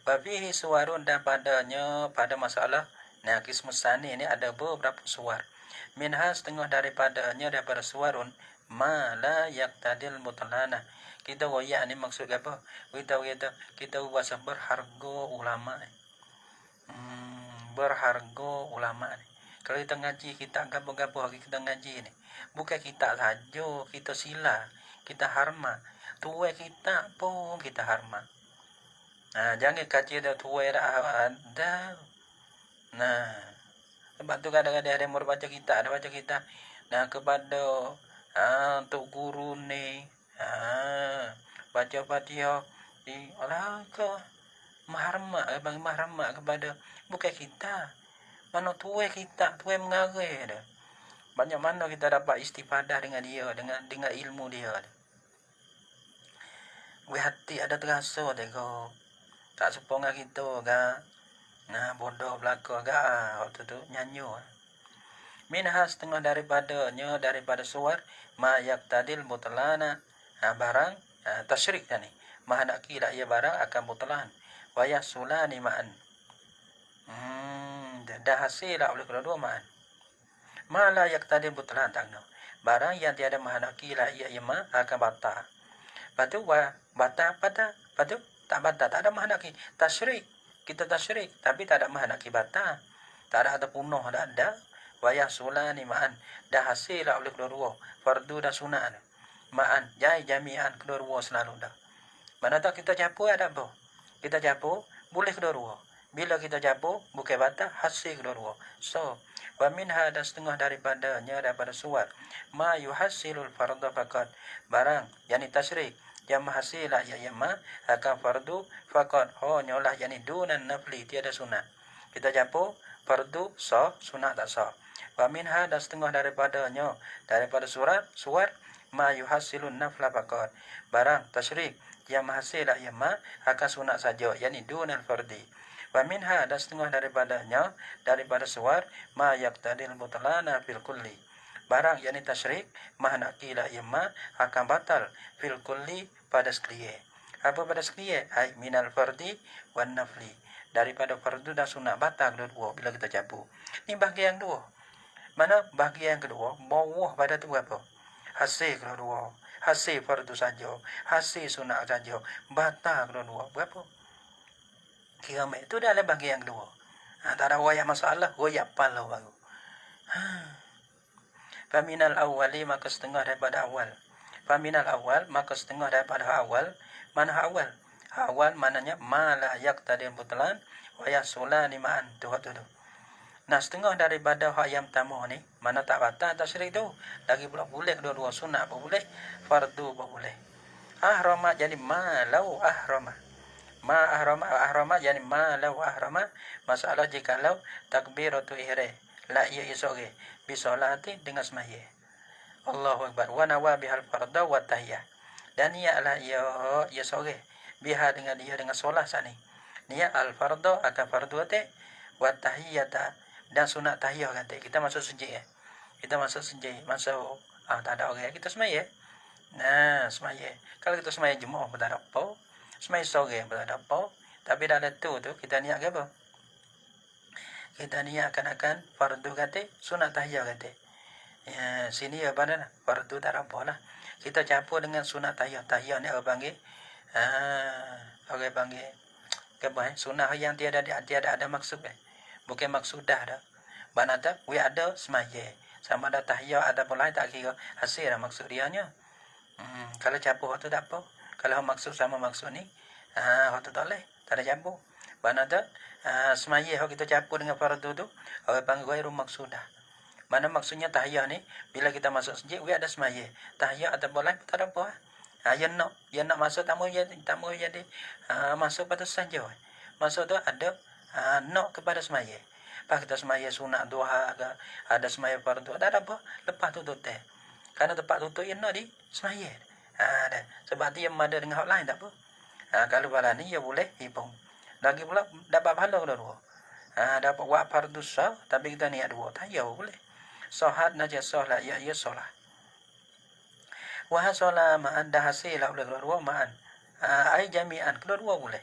Babi suarun dan padanya pada masalah kismus sani ini ada beberapa suar. Minha setengah daripadanya daripada suarun ma la yaqtadil mutlana. Kita waya ni maksud apa? Kita bahasa berharga ulama. Berharga ulama ni. Kalau kita ngaji kita gapo-gapo hari kita ngaji ni. Bukan kita saja, kita sila, kita harma. Tua kita pun kita harma. Jangan kaji dah tua dah ada. Sebab tu kadang-kadang ada yang baca kita, kepada untuk guru ni, baca Fatihah di Allah ke mahramat kepada bukan kita. Mana tua kita, tua mengarai dah. Banyak mana kita dapat istifadah dengan dia, dengan ilmu dia. Hati ada terasa tengok. Tak seponga kita gak. Bodoh belaka gak. Waktu tu nyanyo. Minha setengah daripada suar ma yaqtadil mutlana. Barang tasyrik ni. Maha nak kira ia barang akan mutlan. Wa yasulani ma'an. Dah hasil lah oleh kedua ma'an. Ma la yaqtadil mutlan tak no. Barang yang tiada maha nak kira ia akan batal. Patu patu tak batal, tak ada mahanaki. Tasyrik, kita tasyrik, tapi tak ada mahanaki batal. Tak ada punuh, tak ada. Wayah sulani ma'an. Dah hasil lah oleh kedua-dua. Fardu dan sunat. Ma'an, jami'an kedua-dua selalu dah. Mana tak kita capu ada apa? Kita capu, boleh kedua-dua. Bila kita capu, bukan batal, hasil kedua-dua. So, wa minha ada setengah daripada suar. Ma yuhasilul farda faqat. Barang, yani tasyrik. Yang hasil lah akan fardu faqat nyolah yani dunan nafli tiada sunat. Kita campur fardu sah sunat tak sah. Wa minha dan setengah daripada suar ma yuhasilun nafla faqat. Barang tasyrik yang hasil lah akan sunat saja yani dunan fardi. Wa minha, ada setengah daripadanya, daripada suar, ma yaqtadil butlana fil kulli. Barang yakni tasyrik, ma nak kila imma akan batal fil kulli pada sekalian. Apa pada sekalian? Ai minal fardi wan nafli. Daripada fardu dan sunat batal kedua bila kita cabut. Ni bahagian dua. Mana bahagian kedua, bawah pada tu apa? Hasil kedua. Hasil fardu saja, hasil sunat saja, batal kedua. Berapa? Kiamat itu dalam bahagian kedua. Tak ada wayak masalah, wayak pala baru. Faminal awali, maka setengah daripada awal. Faminal awal, maka setengah daripada awal. Mana awal? Awal maknanya ma la yaqtadi butlan wa yasulani ma'an. Tu. Nah, setengah daripada hak yang pertama ni, mana tak batal tasyrik tu. Lagi pula boleh dua-dua sunat pun boleh, fardu pun boleh. Ahrama jadi ma lau ahrama. Ma ahrama yani ma lau ahrama. Masalah jikalau takbiratu ihram la ia isoge bisolati dengan semaya. Allahu akbar wa nawa bihal farda wa tahiyah. Dan ia adalah ia soge biha dengan dia dengan solat sani. Niat al farda akan fardu te wa tahiyata dan sunat tahiyah kata. Kita masuk sujud Kita masuk sujud, masuk tak ada orang kita semaya. Nah, semaya. Kalau kita semaya Jumaat pun tak ada apa. Semaya sore pun tak ada apa. Tapi dalam tu kita niat ke apa? Kita niatkan akan fardu kata, sunat tahiyah kata. Ya, sini apa dah? Fardu tak ada apa lah. Kita campur dengan sunat tahiyah. Tahiyah ni orang panggil orang panggil apa sunat yang tiada ada maksud bukan maksudah dah. Mana tak? We ada semaya. Sama ada tahiyah ada pun lain tak kira hasil lah maksud dia nya. Kalau campur tu tak apa. Kalau maksud sama maksud ni, tu tak boleh. Tak ada campur. Mana tak? Semaya yang kita campur dengan fardu tu, orang panggil ghairu maksudah. Mana maksudnya tahiyah ni, bila kita masuk masjid, we ada semaya. Tahiyah ada pun lain tak ada apa. Yang nak masuk tak mau jadi masuk pada saja. Masuk tu ada nak kepada semaya. Pas kita semaya sunat duha ke, ada semaya fardu, tak ada apa. Lepas tu tutup. Karena tempat tutup yang nak di semaya. Ada. Sebab dia ada dengan hak lain tak apa. Kalau bala ni ya boleh hibung. Lagi pula dapat pahala kedua. Dapat buat fardu sah tapi kita niat dua. Tak ya boleh. Sahat najis solat ya solat. Wah solat ma'an dah hasil lah boleh kedua ma'an. Ai jami'an kedua boleh.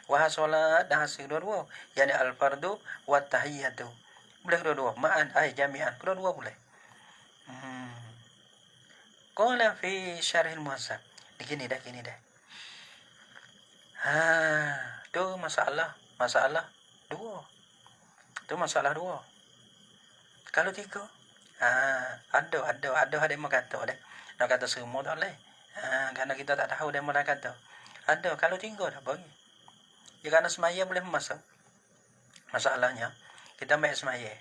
Wah solat dah hasil kedua. Yani al fardu wa tahiyyatu. Boleh kedua ma'an ai jami'an kedua boleh. Qala fi syarhil muhazzab. Gini dah. Tu masalah dua. Tu masalah dua. Kalau tiga, ada yang kata dah. Nak kata semua tak boleh. Kerana kita tak tahu dia mana kata. Ada kalau tiga dah bagi. Ya kerana semaya boleh masuk. Masalahnya kita ambil semaya.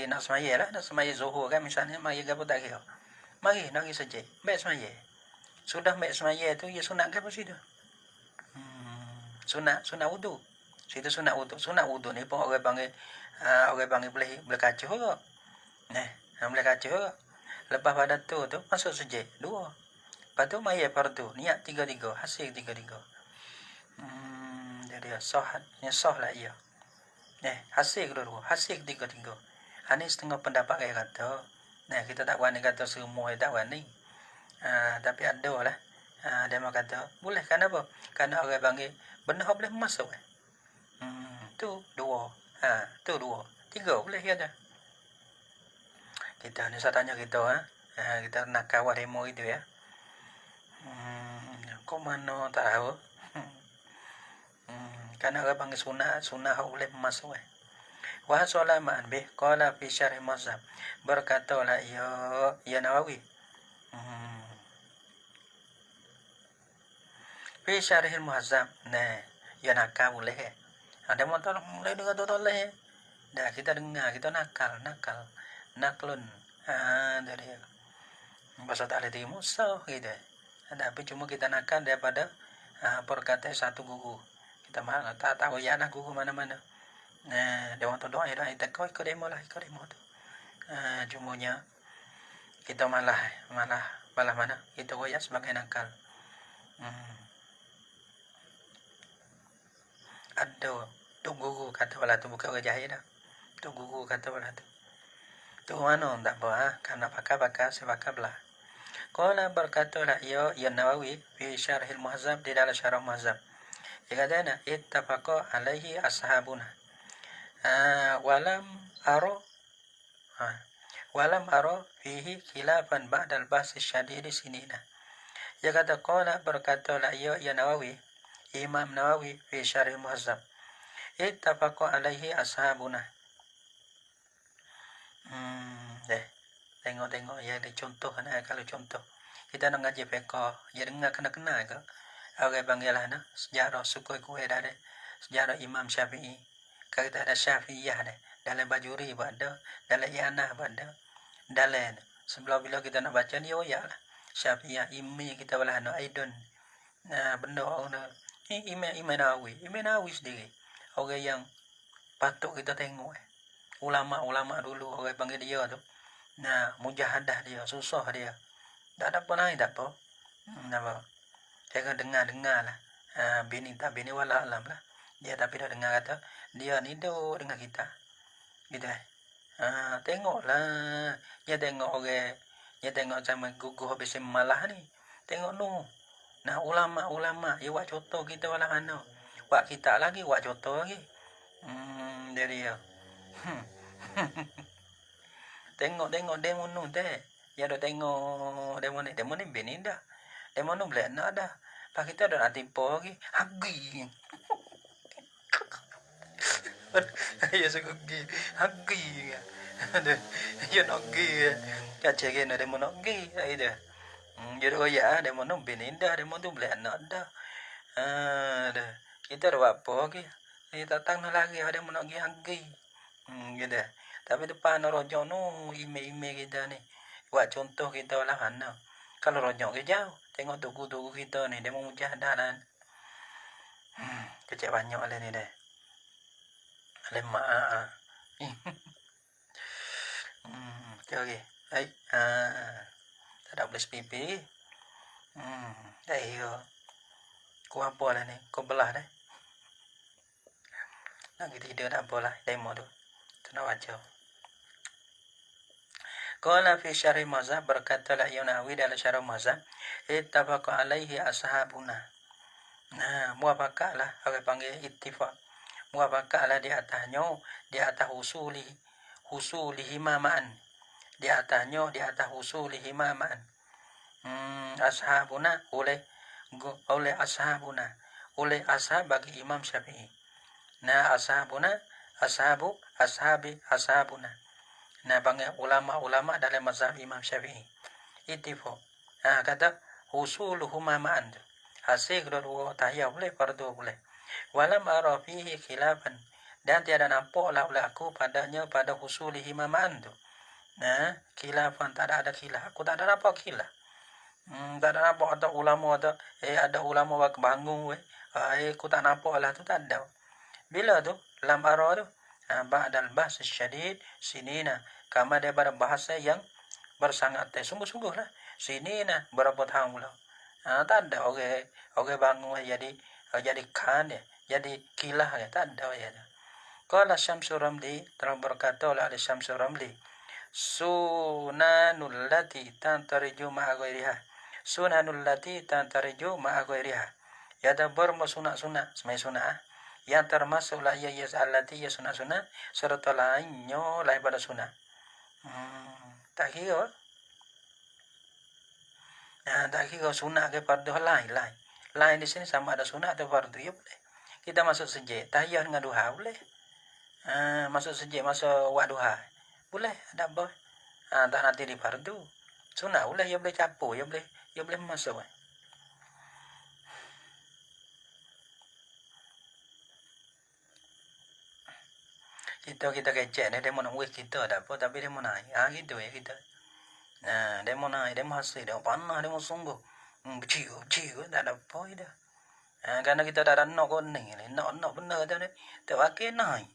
Nak semaya lah, nak semaya zuhur kan misalnya, mari gapo tak kira. Mari nak pergi saja. Ambil semaya. Sudah ambil semaya tu, ya sunat ke apa situ? Sunat wudu. Situ sunat wudu. Sunat wudu ni pun orang panggil boleh kacau ke? Boleh kacau ke? Lepas pada tu masuk sujud. Dua. Lepas tu maya fardu. Niat tiga-tiga. Hasil tiga-tiga. Jadi sah. Sah lah ia. Hasil kedua. Hasil tiga-tiga. Ini setengah pendapat saya kata. Kita tak wani kata semua tak wani. Tapi ada lah. Dia mau kata boleh kan apa? Kerana orang panggil benar boleh masuk. Tu dua. Tu dua. Tiga boleh kata. Kita ni saya tanya kita kita nak kawal demo itu ya. Kok mana tak tahu. Kerana orang panggil sunnah boleh masuk. Wa salaman bih qala fi syarh mazhab. Berkatalah ya Nawawi. Fi syarhil muhazzab. Ya nakal boleh. Ada motor mulai dengan tu boleh. Dah kita dengar, kita nakal. Naklun. Dari bahasa tak ada musuh gitu. Tapi cuma kita nakal daripada perkataan satu guru. Kita malah tak tahu ya nak guru mana-mana. Dia want doa kita kau ikut demo tu. Cumanya kita malah mana itu goyah sebagai nakal. Ada Tu guru kata pula tu bukan orang jahil dah. Tu guru kata pula tu. Tu mana tak apa karena pakar sebakar belah. Qala berkatalah ia Nawawi fi syarhil muhazzab di dalam syarah muhazzab. Dia kata ittafaqa alaihi ashabuna. Walam aro walam aro fihi khilafan ba'dal bahsi syadidi sinina. Dia kata qala berkatalah ia Nawawi, Imam Nawawi fi syarhil muhazzab. Ittafaqa alaihi ashabuna. Tengok ya ada contoh kalau contoh kita nak ngaji fiqh ya dengar kena ke orang panggil lah sejarah suku kuih dah ada sejarah Imam Syafi'i kata ada Syafi'iyah dah dalam bajuri buat ada dalam ianah buat ada dalam sebelum bila kita nak baca ni ya lah Syafi'iyah imi kita belah no aidon benda orang Imam Nawawi sendiri orang yang patut kita tengok ulama-ulama dulu orang panggil dia tu mujahadah dia susah dia tak ada apa lain tak apa apa jangan dengar lah bini wala alam lah dia tapi dah dengar kata dia ni duduk dengan kita gitu tengoklah dia tengok orang dia tengok sama guguh habis malah ni tengok nu ulama dia buat contoh kita wala ano buat kita lagi buat contoh lagi dia tengok demo nu teh ya dah tengok demo ni bini dah demo nu boleh nak dah pak kita dah nak timpo lagi hagi ya sugi hagi ya nak gi kace ke na demo nak gi ai dah jadi ya demo nu bini dah demo tu boleh nak dah dah kita dah apa lagi kita datang lagi ada mau nak gi hagi gitu. Tapi depan rojok nu ime kita ni. Buat contoh kita lah mana. Kalau rojok ke jauh, tengok tugu kita ni dia mau mujahadah dan kecek banyak lah ni deh. Lemak okey. Hai. Tak ada belas pipi. Ayo. Kau apa lah ni? Kau belah deh. Nak tidur tak apa lah demo tu. Tu nak baca. Qala fi syarh mazhab berkatalah Nawawi dalam syarah mazhab ittafaqa alaihi ashabuna. Muafaqahlah orang panggil ittifaq. Muafaqahlah di atasnya di atas usulihi maman. Di atasnya di atas usulihi maman. Ashabuna oleh ashabuna oleh ashab bagi Imam Syafi'i. Ashabuna ashabuna. Panggil ulama dalam mazhab Imam Syafi'i. Ittifaq. Kata husuluhuma ma'an. Hasil kedua tahiyah boleh, fardu boleh. Walam ara fihi khilafan. Dan tiada nampaklah oleh aku padanya pada husulihima ma'an tu. Khilafan tak ada khilaf. Aku tak ada nampak khilaf. Tak ada nampak ada ulama ada ulama buat bangun aku tak nampak lah tu tak ada. Bila tu lam ara tu ba'dal bahs syadid sinina kama daripada bahasa yang bersangat sungguh-sungguh lah sinina berapa tahun pula tak ada orang bangun jadi khan jadi kilah tak ada ya. Qala Syamsul Ramli telah berkata oleh Syamsul Ramli sunanul lati tantariju ma'a ghairiha ya ada bersunat-sunat semai sunat yang termasuklah ya allati ya sunat-sunat serta lainnya lain pada sunat. Tak kira sunat ke fardu lain di sini sama ada sunat atau fardu ya boleh. Kita masuk sejid tahiyah dengan duha boleh. Masuk sejid masuk wak duha boleh ada apa. Tak nanti di fardu sunat boleh ya boleh campur ya boleh masuk. Kita kecek ni dia mau nak wis kita tak apa tapi dia mau naik. Gitu ya kita. Dia mau naik, dia mau hasil, dia mau panah, dia mau sungguh. Ciu tak ada apa dah. Karena kita tak ada nak kuning ni. Nak benar tu ni. Tak pakai naik.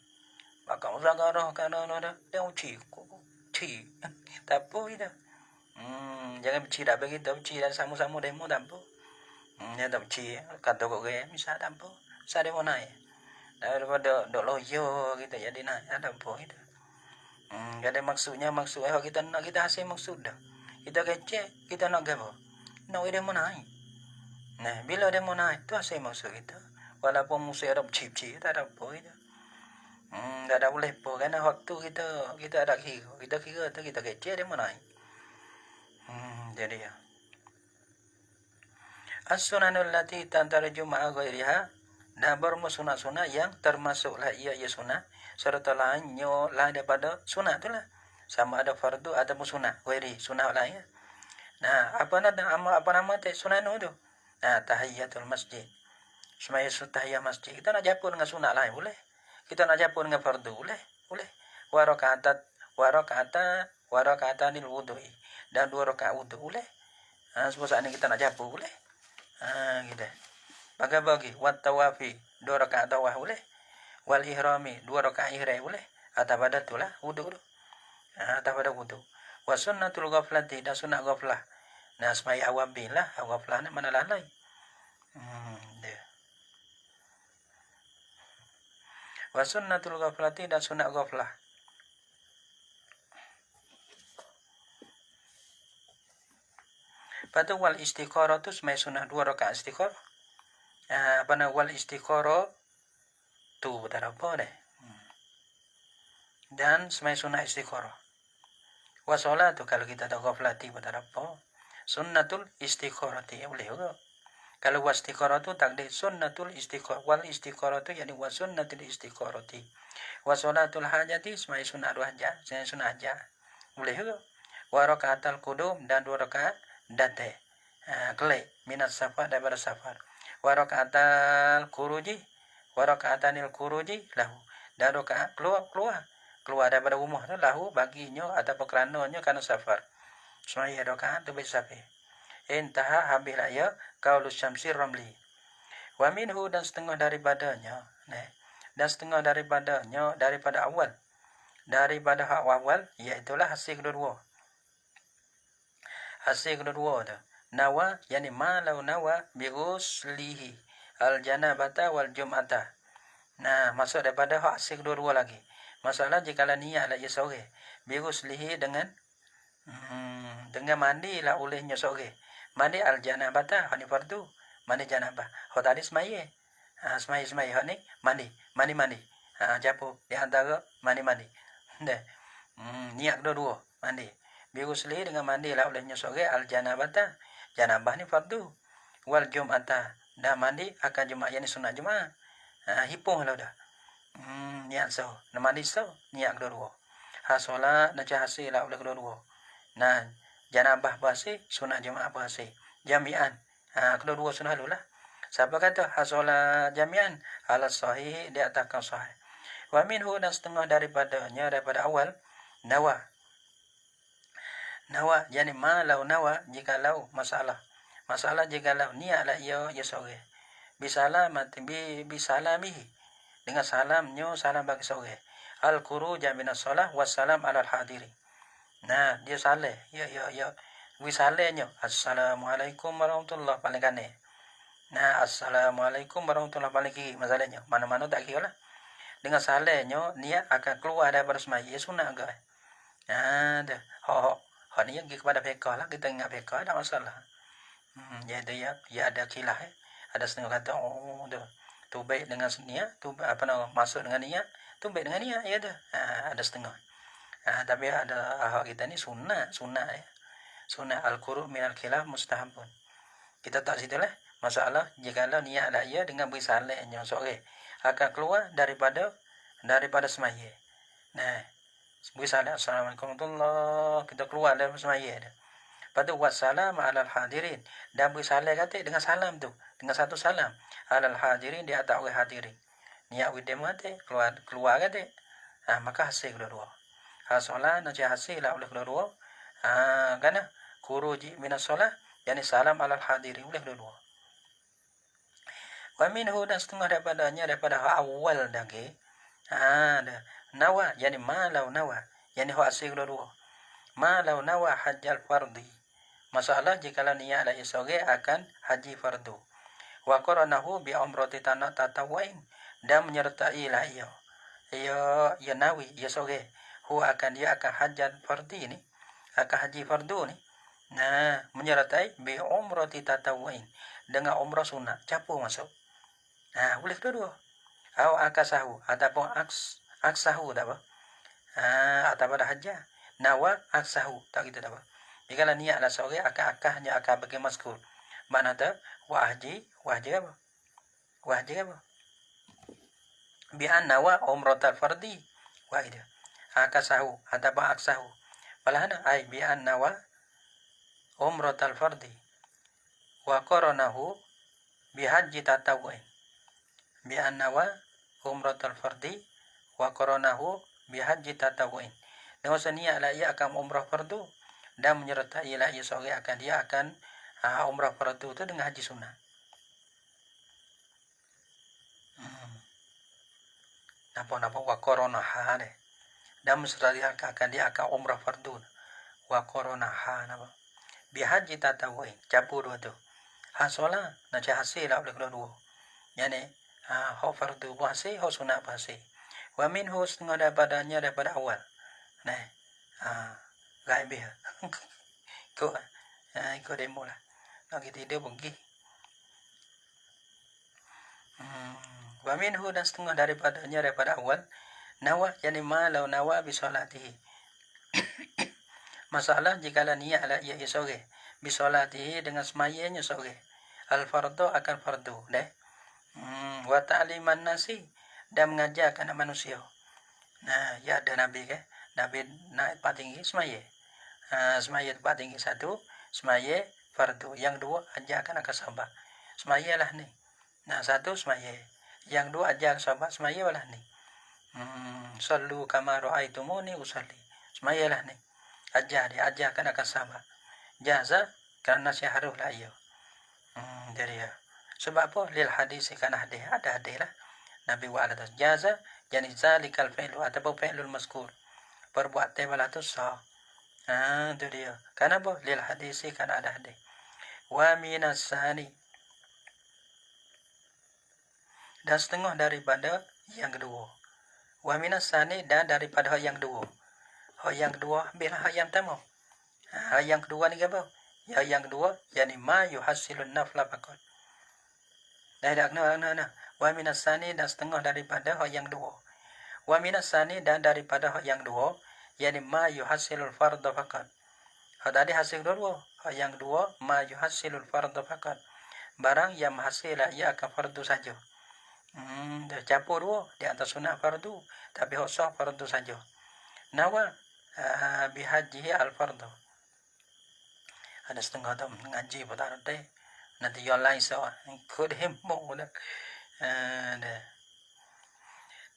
Bakal usaha roh kerana dia mau ciu. Tak apa dah. Jangan berci dah bagi kita berci dan sama-sama demo tak apa. Dia tak berci kata kau misal tak apa. Saya dia mau naik. daripada dok loyo kita jadi nak ada apa itu. Ada maksudnya kita nak kita hasil maksud dah. Kita kecek kita nak gapo. Nak dia mau naik. Nah, bila dia mau naik tu hasil maksud kita. Walaupun musuh ada cip-cip tak ada apa itu. Tak ada boleh apa kerana waktu kita ada kira. Kita kira tu kita kecek dia mau naik. Jadi ya. As-sunanul lati tantarju ma'a ghairiha. Dan bermusuna-sunat yang termasuklah ia sunat serta lainnya lah daripada sunat tu lah. Sama ada fardu ataupun sunat, ghairi sunat lain. Nah, apa nama sunat tu? Nah, tahiyatul masjid. Semaya tahiyat masjid. Kita nak japun dengan sunat lain boleh. Kita nak japun dengan fardu boleh. Wa raka'atanil wudu'i. Dan 2 rakaat wudu boleh. Sebab saat ni kita nak japun boleh. Gitu. Bagi wat tawafi 2 rakaat tawaf boleh. Wal ihrami 2 rakaat ihram boleh. Atau pada itulah wudu tu. Atau pada wudu. Wa sunnatul ghaflati dan sunat ghaflah. Nah, semaya awabil lah. Ghaflah ni mana lalai. Dia. Wa sunnatul ghaflati dan sunat ghaflah. Lepas tu wal istiqarah tu semaya sunat 2 rakaat istiqarah. Wal istiqarah tu tak apa deh. Dan semaya sunat istiqarah. Wa solatu kalau kita tak ghaflati tak apa. Sunnatul istiqarati boleh juga. Kalau wa istiqarah tu takdir sunnatul istiqarah. Wal istiqarah tu yani wa sunnatul istiqarati. Wa solatul hajati semaya sunat 2 hajat. Semaya sunat hajat. Boleh juga. Wa rakaatul qudum dan 2 rakaat date. Kelak minat safar daripada safar. Wa rakaatul khuruji. Wa rakaatanil khuruji lahu. Dan rakaat keluar daripada rumah tu lahu baginya atau kerananya kerana safar. Semaya rakaat tu bersafir. Intaha habislah ya qaulus syamsir ramli. Wa minhu dan setengah daripadanya. Dan setengah daripadanya daripada awal. Daripada hak awal iaitulah hasil kedua. Hasil kedua tu. Nawa yani malau nawa bi ghuslihi al janabata wal jum'ata. Nah, masuk daripada hak hasil kedua lagi. Masalah jika niat lah ia sore. Bi ghuslihi dengan mandi lah olehnya sore. Mandi al janabata hani fardu. Mandi janabah. Hak tadi semaya. Semaya hak ni mandi. Japu di antara mandi. Dah. Niat kedua mandi. Biusli dengan mandi lah olehnya sore al janabata. Janabah ni fardu. Wal jum'ata. Dah mandi akan Jumaat yang ni sunat Jumaat. Hipuh lah dah. Niat so. Nak mandi so. Niat kedua. Solat nak hasil lah oleh kedua. Nah, janabah bahasa sunat Jumaat bahasa. Jami'an. Kedua sunat dulu lah. Siapa kata solat jami'an ala sahih di atas kau sahih. Wa minhu dan setengah daripadanya daripada awal nawa yani malau nawa jikalau masalah jikalau niat lah ia sore bisalamihi dengan salamnya salam bagi sore al khuruj minas solah wassalam alal hadiri. Nah, dia saleh ya wisalenya assalamualaikum warahmatullahi paling kane. Nah, assalamualaikum warahmatullahi paling kiri masalahnya mana-mana tak kira lah. Dengan salehnya niat akan keluar daripada semaya sunat ke. Dah. Hak ni yang kepada fiqh lah, kita ingat fiqh tak masalah. Jadi ya ada khilaf Ada setengah kata tu baik dengan niat, tu masuk dengan niat, tu baik dengan niat ya dah. Ada setengah. Tapi ada hak kita ni sunat ya. Sunat al-quru' min al-khilaf mustahabun. Kita tak situ lah. Masalah jikalau niat lah ia dengan bersalahnya sore akan keluar daripada semaya. Nah, bersalah assalamualaikum warahmatullahi kita keluar dari semaya dah. Lepas tu wassalam alal hadirin dan bersalah kata dengan salam tu, dengan satu salam alal hadirin di atas orang hadirin. Niat widem kata keluar kata. Maka hasil kedua. Solat nak hasil lah oleh kedua. Kerana khuruji minas solat yani salam alal hadirin oleh kedua. Wa minhu dan setengah daripada awal lagi. Nawa yani malau nawa yani hasil kedua. Malau nawa hajjal fardi. Masalah jikalau niat lah sore akan haji fardu. Wa qaranahu bi umrati tatawwu'in dan menyertai lah ia nawi ia soge dia akan haji fardu ni. Nah, menyertai bi umrati tatawuin dengan umrah sunnah campur masuk. Nah, boleh kedua. Au akasahu ataupun aksahu tak apa. Atau pada hajah nawa aksahu tak gitu tak apa. Jika niat lah sore akahnya akan bagi maskur. Mana tu wahji apa? Wahji apa? Bi nawa umratul fardi. Wah itu. Akasahu ataupun aksahu. Palahana ai bi nawa umratul fardi. Wa qaranahu bi haji tatawuin. Bi nawa umratul fardi wa qaranahu bi haji tatawuin. Dengan niat lah ia akan umrah fardu dan menyertai lah ia sore dia akan umrah fardu itu dengan haji sunnah. Napa wa qaranaha deh. Dan menyertai akan dia akan umrah fardu. Wa qaranaha napa? Bi haji tatawuin. Campur dua tu. Hasolah nak hasil lah oleh kedua. Yani ho fardu hasil, ho sunnah hasil. Wa minhu setengah daripada awal. Nah, gaib dia. Kau demo lah. Nak kita dia pergi. Wa minhu dan setengah daripada awal. Nawa yani malau nawa bisolatihi. Masalah jikalau niat lah ia sore bisolatihi dengan semayanya sore. Al fardu akan fardu, deh. Wa ta'liman nasi dan mengajarkan manusia. Nah, ya ada nabi ke? Nabi naik tempat tinggi semaya. Semaya tempat tinggi satu, semaya fardu. Yang dua ajarkan akan sahabat. Semaya lah ni. Nah, satu semaya. Yang dua ajar sahabat semaya lah ni. Sallu kama ra'aitumuni usalli. Semaya lah ni. Ajarkan akan sahabat. Jaza kerana syaharuh lah ia. Jadi ya. Sebab apa? Lil hadis kan hadis. Ada hadis lah. Nabi wa ala jaza. Yani zalikal fi'lu ataupun fi'lul mazkur. Perbuatan wala tu sah. Itu dia. Kenapa? Lil hadis kan ada hadis. Wa minas sani. Dan setengah daripada yang kedua. Wa minas sani dan daripada yang kedua. Yang kedua bila yang pertama. Yang kedua ni apa? Yang kedua yani ma yuhasilun nafla faqat. Dah kena. Wa minas sani dan setengah daripada yang kedua. Wa minas sani dan daripada yang kedua yani ma yuhasilul fardhu faqat. Tadi hasil dua. Yang kedua ma yuhasilul fardhu faqat. Barang yang hasil ia akan fardu saja. Dah campur dua di atas sunat fardu tapi sah fardu saja. Nawa bihajihi al fardu. Ada setengah tu ngaji pada nanti. Nanti yang lain sah. Ikut hemmo dah.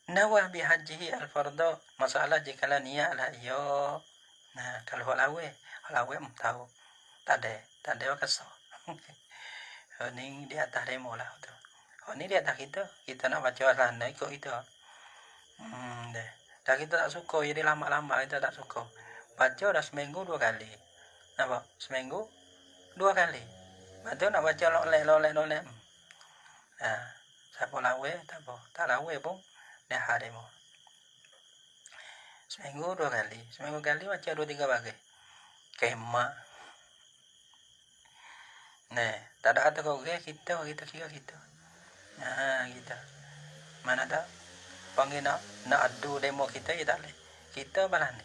Nawa bihajihi al fardu. Masalah jika niat lah yo. Nah, kalau halawe tahu. Tak ada kasar. Ni di atas demo lah tu. Ni di atas kita nak baca sana ikut kita. Dah kita tak suka jadi lama-lama kita tak suka. Baca dah seminggu 2 kali. Nampak? Seminggu 2 kali. Betul nak baca lolek. Siapa lawe tak apa. Tak lawe pun dah hari mo. Seminggu 2 kali. Seminggu kali baca 2-3 bagi. Kemak. Nah, tak ada kata kau kita kira kita. Kita. Mana tak? Panggil nak adu demo kita ya tak boleh. Kita balas ni.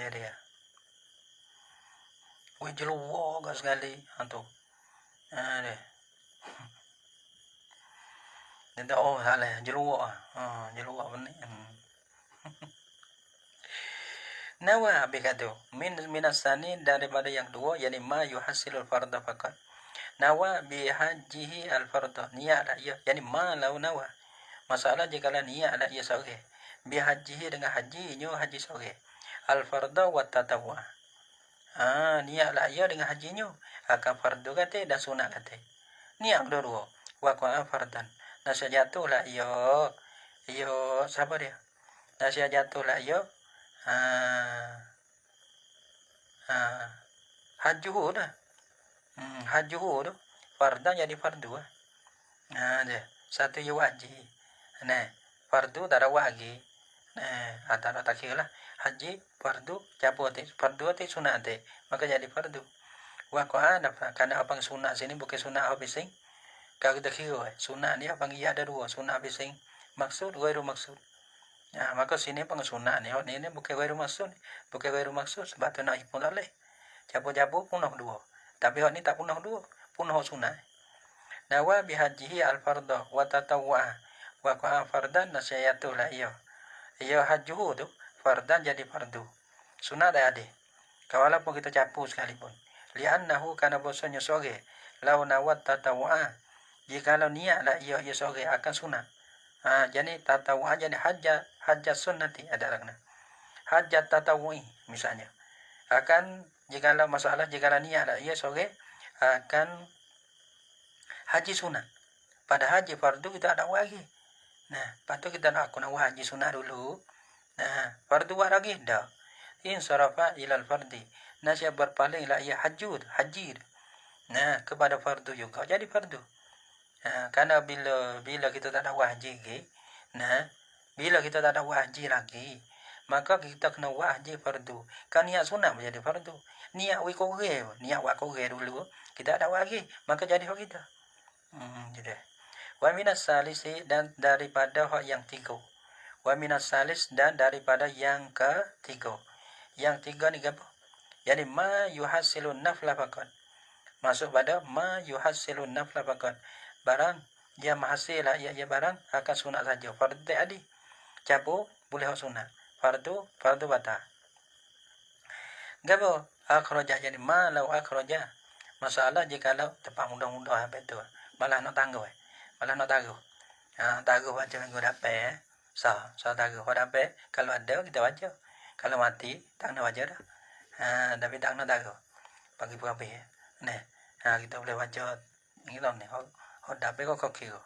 Dia. Wih jeluwa ke sekali. Hantu. Dia. Dia tak salah. Jeluwa. Jeluwa benar. Nawa habis kata. Minasani daripada yang dua. Yani ma yuhasilul farda faqat. Nawa bihajihi al farda. Niat lah ia. Yani ma lau nawa. Masalah jika niat lah ia sore. Bihajihi dengan hajinya haji sore. Al farda wa tatawwa. Niat lah ia dengan hajinya akan fardu kata dan sunat kata. Niat dua-dua. Wa qa'a fardan. Nasihat jatuh lah ia. Siapa dia? Nasihat jatuh lah ia. Hajuhu dah. Hajuhu tu fardan jadi fardu. Dia. Satu ya wajib. Nah, fardu tak ada wajib. Nah, atau tak kira lah. Haji fardu cabut fardu ti sunat te. Maka jadi fardu. Wa ko ada karena abang sunat sini bukan sunat habising. Kalau kita kira sunat ni abang iya ada dua sunat habising. Maksud wairu maksud. Nah, maka sini pang sunat ni ini bukan wairu maksud. Bukan wairu maksud sebab tu nak pun boleh. Cabut-cabut punah dua. Tapi hak ni tak punah dua. Punah sunat. Nawa bihajihi al-fardah wa tatawwa wa qa'a fardan nasyayatu la iyo hajuhu tu fardan jadi fardu sunat dah ada walaupun kita capu sekalipun li'annahu kana bosanya soge lau nawat tatawwa jika lau niat la iyo soge akan sunat jadi tatawwa jadi hajjat sunnati ada ragna hajjat tatawwi misalnya akan jika lau masalah jika lau niat la iyo soge akan haji sunat. Pada haji fardu kita ada lagi. Nah, patut kita nak aku nak haji sunat dulu. Nah, fardu lagi dah. Insarafa ilal fardi. Nah, siap berpaling lah ia haji. Nah, kepada fardu juga jadi fardu. Nah, karena bila kita tak ada haji lagi, nah, bila kita tak ada haji lagi, maka kita kena haji fardu. Kan niat sunat menjadi fardu. Niat wakoge dulu, kita ada lagi, maka jadi hak kita. Jadi. Wa minas salisi dan daripada hak yang tiga. Wa minas salis dan daripada yang ketiga. Yang tiga ni apa? Jadi ma yuhasilun nafla faqat. Masuk pada ma yuhasilun nafla faqat. Barang dia menghasil ia barang akan sunat saja. Fardu tak ada. Capu boleh hak sunat. Fardu batal. Gapo akhraja jadi ma lau akhraja. Masalah jika lau tepat mudah-mudah apa itu. Malah nak tangguh taguh baca minggu dapat so taguh dapat kalau ada kita baca kalau mati tak nak baca dah tapi tak nak taguh bagi berapa nah kita boleh baca ini lah ni dapat kok kira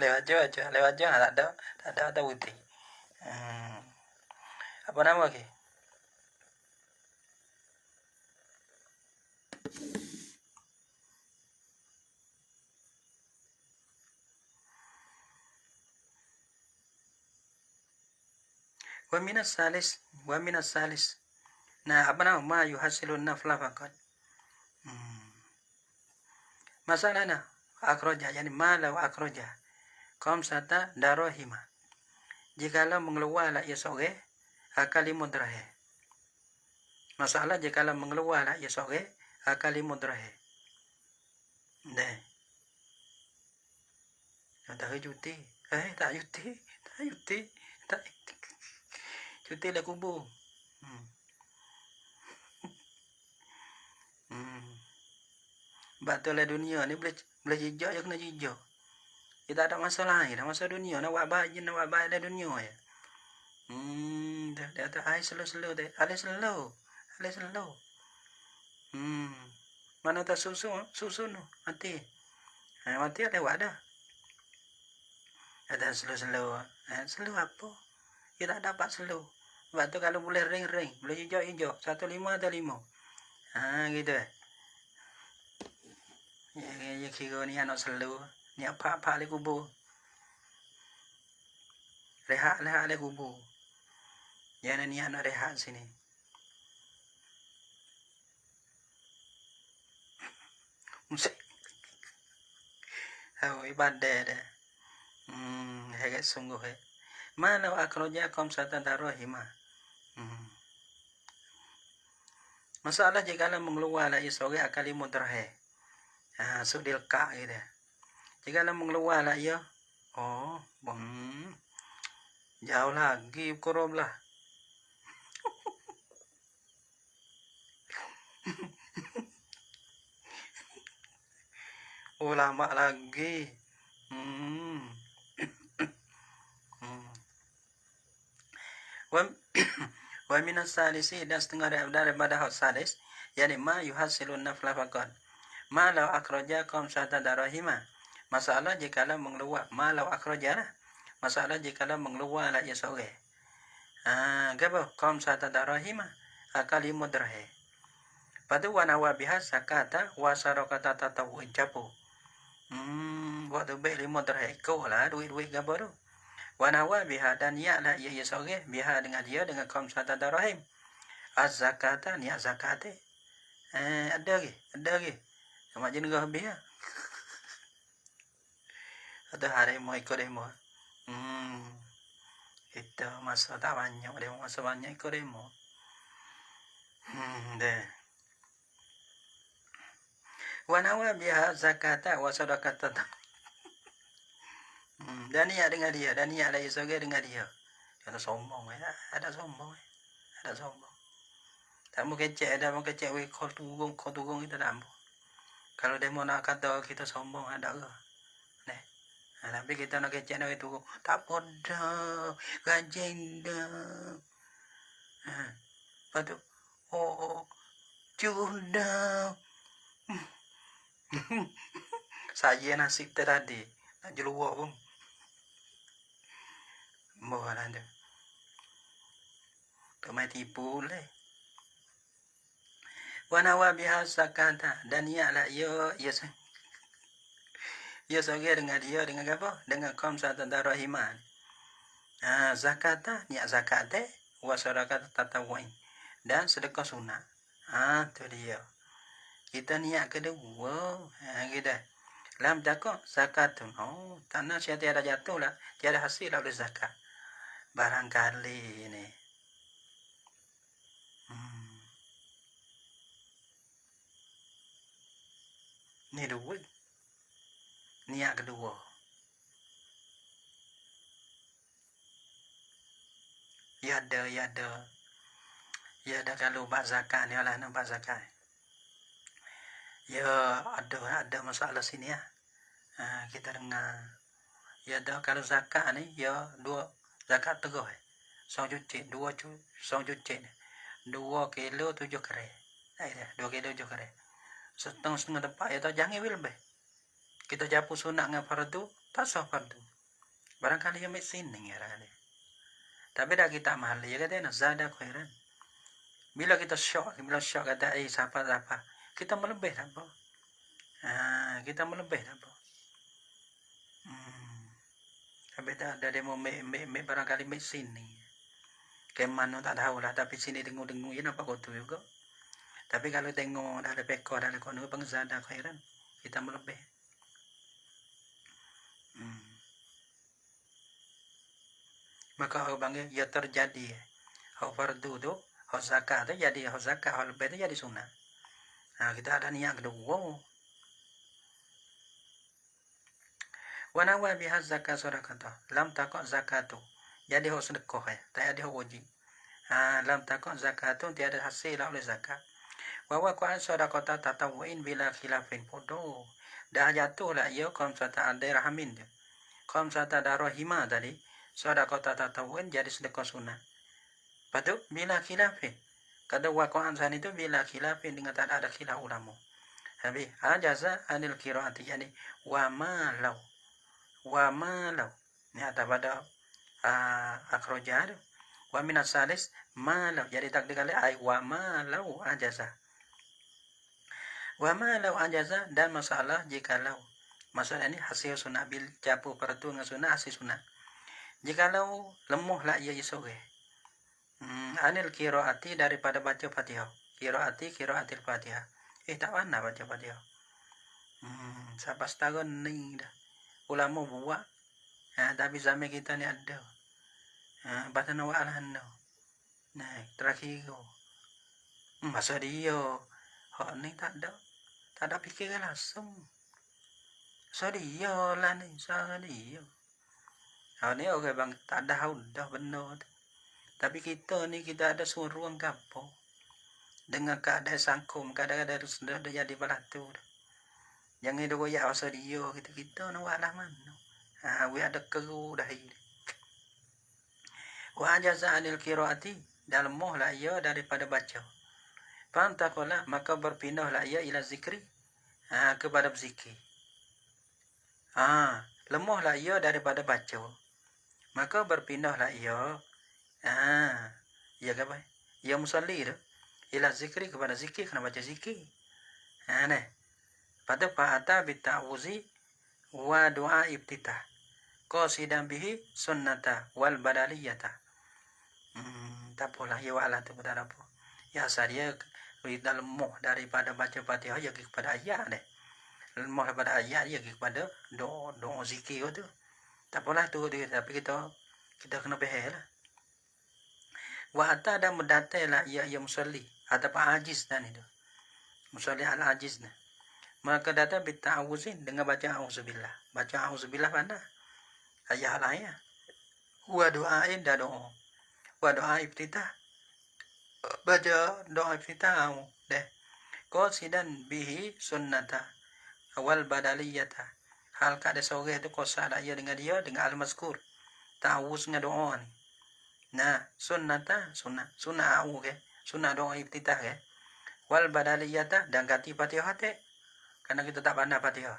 lewat baca tak ada bukti apa nama lagi wa minas salis nah apa nama ma yuhasilun nafla faqat masalahnya akhraja yani ma law akhraja khamsata darahima jikalau mengeluarlah ia sore akali mudrahe masalah jikalau mengeluarlah ia sore akali mudrahe deh tak cuti tak cuti lah kubur Batul lah dunia ni boleh jejak je kena jejak. Kita ada masalah ni, dah masa dunia nak buat baik lah dunia ya. Dah tak ai slow deh. Ale slow. Mana tak susu no mati. Mati ada buat dah. Ada slow. Slow apa? Kita dapat slow. Sebab tu kalau boleh ring, boleh jejak 15 atau 5. Gitu ya kira ni anak slow. Ni apa le kubur. Rehat le kubur. Jangan ni anak rehat sini. Musik. Ibadah dah. Hebat sungguh Mana akhraja khamsata darahima. Masalah jika mengeluar lah sore akali mudrahe. Sudil ka gitu. Jika mengeluar lah ya. Jauh lagi korom lah. Lama lagi. Wa minas salisi dan setengah daripada hak salis yani ma yuhasilun nafla faqat ma law akhraja khamsata darahima masalah jikalau mengeluar ma law akhraja lah masalah jikalau mengeluar lah ya sore gapo khamsata darahima akali mudrahe Patu wanawa biha zakata wasarakata tatawuin capu. Waktu baik 500 ekor lah duit-duit gapo tu. Wanawa biha dan niat lah ia seorang biha dengan dia dengan kaum sata darahim. Az-zakata niat zakat ada lagi. Sama jenis biha. Ada hari mau ikut demo. Itu masa tak banyak demo, masa banyak ikut demo. Deh. Wanawa biha zakata wa sadaqata. Dan niat dengan dia, dan niat lagi seorang dengan dia. Ada sombong ada sombong. Tak mau kecek, kau tunggung kita tak mau. Kalau demo nak kata kita sombong ada ke? Tapi kita nak kecek nak itu tak poda gajeng dah. Patu cuda. Saya nasib tadi nak jeluak pun. Mohon tu. Kemai tipu le. Wanawa biha zakata dan ialah ia seorang dengan dia dengan apa? Dengan kaum satu darahiman. Zakata niat zakat wa sadaqat tatawuin dan sedekah sunat. Tu dia. Kita niat kedua. Kita. Lam takut zakatun. Tak nak saya tiada jatuh lah. Tiada hasil lah oleh zakat. Barangkali ni. Ni duit. Niat kedua. Ya ada kalau bak zakat ni lah nampak zakat. Ya ada masalah sini ya. Kita dengar. Ya ada kalau zakat ni ya dua zakat teguh. 2 juta. 2 kilo 7 kare. 2 kilo 7 kare. Setengah tepat ya tak jangan lebih. Kita japu sunat dengan fardu, tak sah fardu. Barangkali yang mesin ni ni. Tapi dah kita mahal ya kata nak zada khairan. Bila kita syok kata siapa kita melebih tak apa. Kita melebih tak apa. Tapi dah demo barangkali mesin ni. Kemana tak tahu lah, tapi sini dengung-dengung ya nampak kotor juga. Tapi kalau tengok dah ada pekor dah ada kono pengzada khairan, kita melebih. Maka hal bangga ya terjadi. Hal fardu tu, hal zakat tu jadi hal zakat, hal lebih tu jadi sunnah. Kita ada niat kedua. Wa nawa biha zakat sadaqata. Lam takut zakat tu. Jadi hal sedekah tak ada hal wajib. Lam takut zakat tu tiada hasil oleh zakat. Wa qan sadaqata tatawuin bila khilafin podo. Dah jatuh lah ia kaum sata darahamin dia. Kaum sata darahima tadi. Sadaqata tatawuin jadi sedekah sunnah. Patu bila khilafin. Kada waqa'an san itu bila khilafin dengan tak ada khilaf ulama. Habis ajaza anil qiraati yani wa ma law. Ni ada pada akhrajar wa min asalis ma law jadi takdir kali ai wa ma law ajaza. Wa ma law ajaza dan masalah jikalau. Maksudnya ini hasil sunnah bil capu fardu dengan sunnah hasil sunnah. Jikalau lemahlah ia sore. Anil qiraati daripada baca Fatihah. Qiraatil Fatihah. Tak mana baca Fatihah. Sampai setahun ni dah. Ulama buat. Tapi zaman kita ni ada. Baca nawa'alah anda. Terakhir. Masa dia. Hak ni tak ada fikiran langsung. So dia lah ni. Ni orang bang tak ada dah benar. Tapi kita ni kita ada suruhan gapo. Dengan keadaan sangkum, kadang-kadang sudah jadi balatu. Jangan ada goyak masa dia kita nak buat lah mana. We ada keru dah ini. Wa ajaza anil qiraati dalam mohlah ia daripada baca. Fantaqala maka berpindahlah ia ila zikri kepada berzikir. Lemahlah ia daripada baca. Maka berpindahlah ia. Ia apa? Ia musalli tu. ila zikri, kepada zikir, kena baca zikir. Nah, pada fa'ata bita'uzi wa doa ibtitah qasidan bihi sunnata wal badaliyata. Tak apalah, ya wa'ala tu pada apa. Ya asal dia dalam moh daripada baca Fatihah ya kepada ayat deh. Moh daripada ayat ya kepada doa zikir tu. Tak apalah tu dia, tapi kita kena faham lah. Wa hatta ada mendatai lah ya musalli ataupun ajiz dan itu. Musalli al ajiz nah. Maka data bita'awuzin dengan baca auzubillah. Baca auzubillah mana? Ayat lain ya. Wa doain dan doa. Wa doa ibtitah. Baca doa ibtitah deh. Qasidan bihi sunnata wal badaliyata. Hal kada sore itu kosa ada ia dengan al-mazkur. Ta'awuz dengan doa ni. Nah, sunnata sunnah au ke. Sunnah doa ibtitah ke. Wal badaliyata dan ganti Fatihah te. Karena kita tak pandai Fatihah.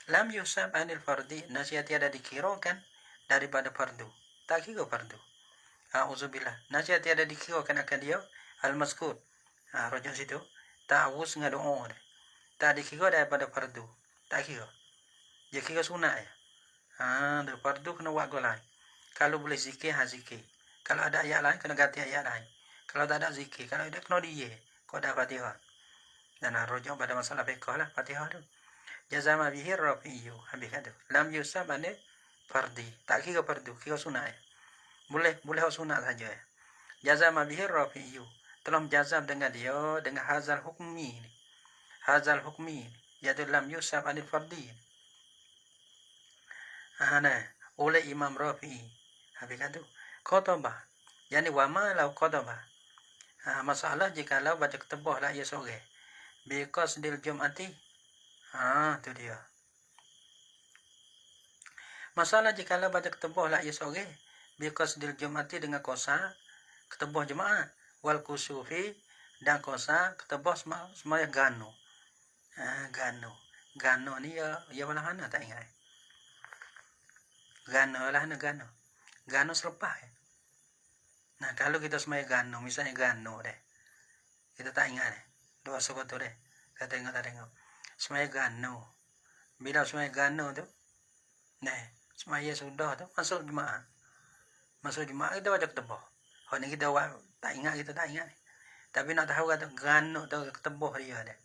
Lam yusab anil fardi, nasihat tiada dikirakan daripada fardu. Tak kira fardu. Auzubillah. Nasihat tiada dikirakan akan dia al-mazkur. Rujuk situ. Ta'awuz dengan doa. Tak dikira daripada fardu. Tak kira. Dia kira sunat ya. Fardu kena buat lain. Kalau boleh zikir, zikir. Kalau ada ayat lain, kena ganti ayat lain. Kalau tak ada zikir, kalau ada kena dia. Kau ada Fatihah. Dan rujuk pada masalah fiqh lah Fatihah tu. Jazama bihi rafi'yu. Habis kata. Lam yusab ane fardi. Tak kira fardu, kira sunat ya. Boleh sunat saja ya. Jazama bihi rafi'yu. Telah jazam dengan dia, dengan hazal hukmi ni. Hazal hukmi ni. Iaitu lam yusab anil fardi. Oleh Imam Rafi'i. Habis kata. Qotobah. Yani wama lau qotobah. Masalah jikalau baca ketebah lah ia sore. Because dil Jum'ati. Tu dia. Masalah jikalau baca ketebah lah ia sore. Because dil Jum'ati dengan kosa ketebah jemaah. Wal kusufi dan kosa ketebah semaya gano. Gano ni ya walahana tak ingat. Gano selepas. Nah, kalau kita semaya gano, misalnya gano deh. Kita tak ingat deh. Dua suku tu deh. Kita tengok. Semaya gano. Bila semaya gano tu, semaya sudah tu, masuk jemaah. Kita baca ketebah. Kalau ni kita tak ingat. Tapi nak tahu kata gano tu ketebah dia deh.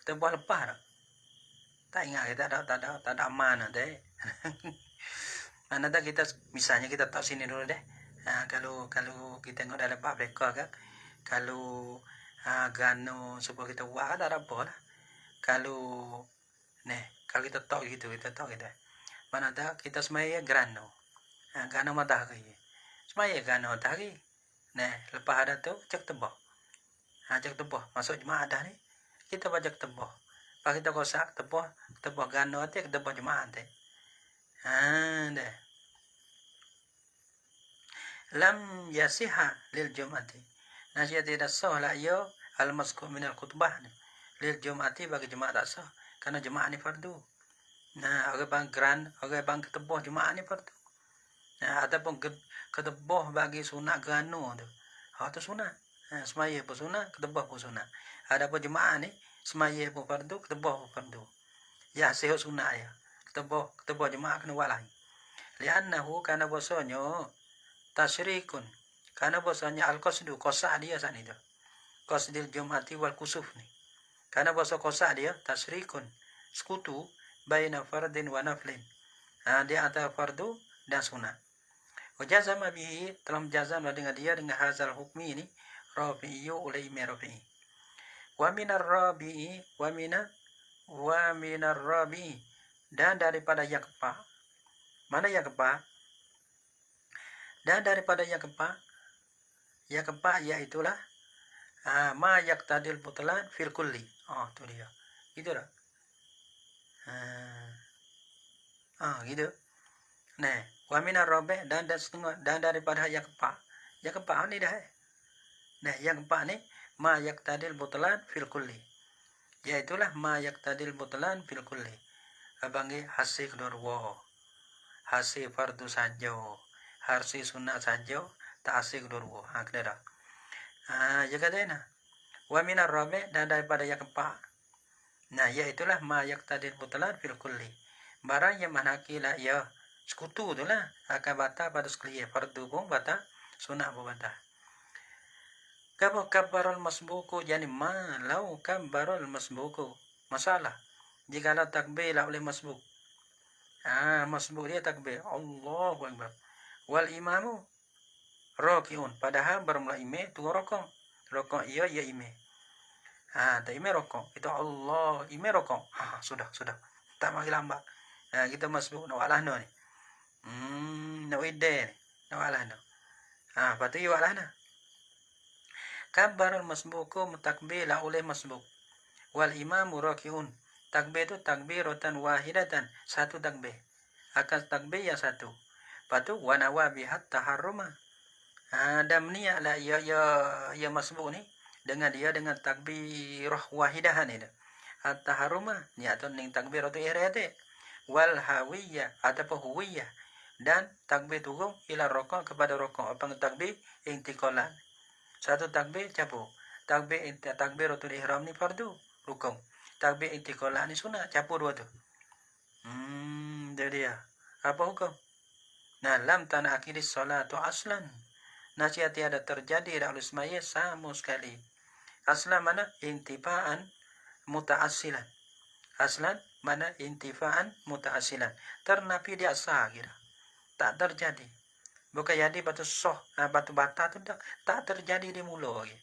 Ketebah lepas tu. Tak ingat kita tak ada mana deh. Mana tak kita, misalnya kita tahu sini dulu deh. Kalau kita tengok dalam bab mereka kan, kalau gano supaya kita buat tak ada apa lah. Kalau kita tahu gitu. Mana tak kita semaya gano matahari. Semaya gano matahari. Lepas ada tu cek tebah. Cek tebah masuk jemaah dah ni. Kita baca tebah. Lepas kita kosak tebah gano tu tebah jemaah tu. Dah. Lam yasiha lil Jum'ati. Nasihat tidak sah lah ia al-mazkur min al-khutbah ni. Lil Jum'ati bagi jemaah tak sah. Kerana jemaah ni fardu. Orang bang ketebah jemaah ni fardu. Ataupun ketebah bagi sunat gano tu. Tu sunat. Semaya pun sunat, ketebah pun sunat. Adapun jemaah ni semaya pun fardu, ketebah pun fardu. Ya sehat sunat ya. Ketebah jemaah kena buat lain. Liannahu kana bosonyo tasyrikun. Karena bahasanya al-qasdu, kosa dia saat itu. Qasdil Jum'ati wal kusuf ni. Karena bahasa kosa dia tasyrikun, sekutu baina fardin wa naflin. Dia antara fardu dan sunat. Wa jazama bihi, telah jazam dengan dia dengan hazal hukmi ini rafi'iyyu oleh Imam Rafi'i. Wa minar rabi'i dan daripada yang keempat. Mana yang keempat? Dan daripada yang keempat iaitulah ma yaqtadil butlan fil kulli. Tu dia. Gitu dah. Gitu. Wa minar rabi' dan daripada yang keempat. Yang keempat ni dah. Yang keempat ni ma yaqtadil butlan fil kulli. Iaitulah ma yaqtadil butlan fil kulli. Abangi hasil kedua. Hasil fardu saja. Harsi sunnah saja tak asik kedua. Kena dah. Ya katanya. Wa minar rabi' dan daripada yang keempat. Nah, yaitulah ma yaqtadil butlan fil kulli. Barang yang manakila ya sekutu itulah akan bata pada sekalian fardu pun bata sunat pun bata. Kabo kabbarul masbuku yani ma lau kabbarul masbuku. Masalah jikalau takbir oleh masbuk. Masbuk dia takbir Allahu akbar. Wal imamu rakiun padahal bermula ime tu rokok. Rokok iya ime. Tak ime rokok. Itu Allah ime rokok. Sudah. Tak makin lambat. Kita masbuk nak walah no ni. Nak wide ni. Nak walah no. Lepas tu ia walah no. Kabbarul masbuku mutakbir la oleh masbuk. Wal imamu rakiun. Takbir tu takbiratan wahidatan. Satu takbir. Akan takbir yang satu. Lepas tu wanawa bihat taharruma. Dan niatlah ya masbuk ni dengan takbirah wahidah ni. At-taharruma niat tu ning takbiratu ihram wal hawiyah ataupun huwiyah dan takbir turun ila rokok kepada rokok. Apa takbir intiqalan. Satu takbir capu. Takbiratul ihram ni fardu rukun. Takbir intiqalan ni sunat capu dua tu. Dia. Apa hukum? Nah, lam tanah akidis salatu aslan. Nasihat tiada terjadi dalam semaya sama sekali. Aslan mana? Intifaan muta'asilan. Aslan mana? Intifaan muta'asilan. Ternapi dia sah kira. Tak terjadi. Bukan jadi batu soh, batu bata tu tak terjadi di mula lagi.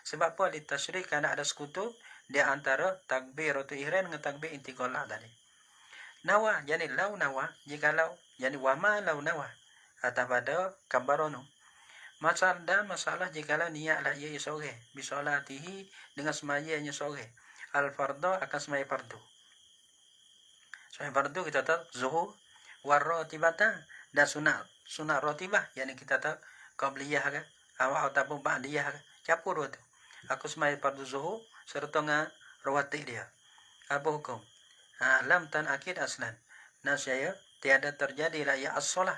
Sebab apa? Di tasyrik kerana ada sekutu di antara takbiratul ihram dengan takbir intiqalah tadi. Nawa, yani lau nawa, jikalau yani wama lau nawa atau pada kabaronu. Masalah jikalau niatlah ia sore bisolatihi dengan semayanya sore. Al-fardu akan semaya fardu. Semaya fardu kita tahu zuhur warratibatan dan sunat ratibah yani kita tahu qabliyah kan ataupun ba'diyah kan campur tu. Aku semaya fardu zuhur serta dengan rawatib dia. Apa hukum? Lam tan akid aslan. Nah saya tiada terjadi lah ya as-salah.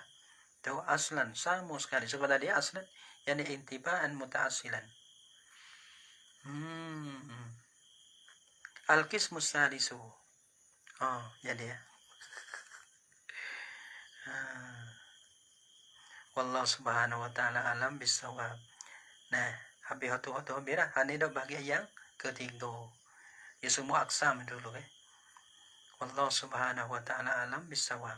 Itu aslan sama sekali. Sebab tadi aslan yani intibaan muta'asilan. Al-qismus salisu. Jadi ya. Wallahu subhanahu wa ta'ala alam bisawab. Nah, habis hotu birah. Ini dah bahagian yang ketiga. Ya semua aksam dulu. Wallahu subhanahu wa ta'ala alam bisawab.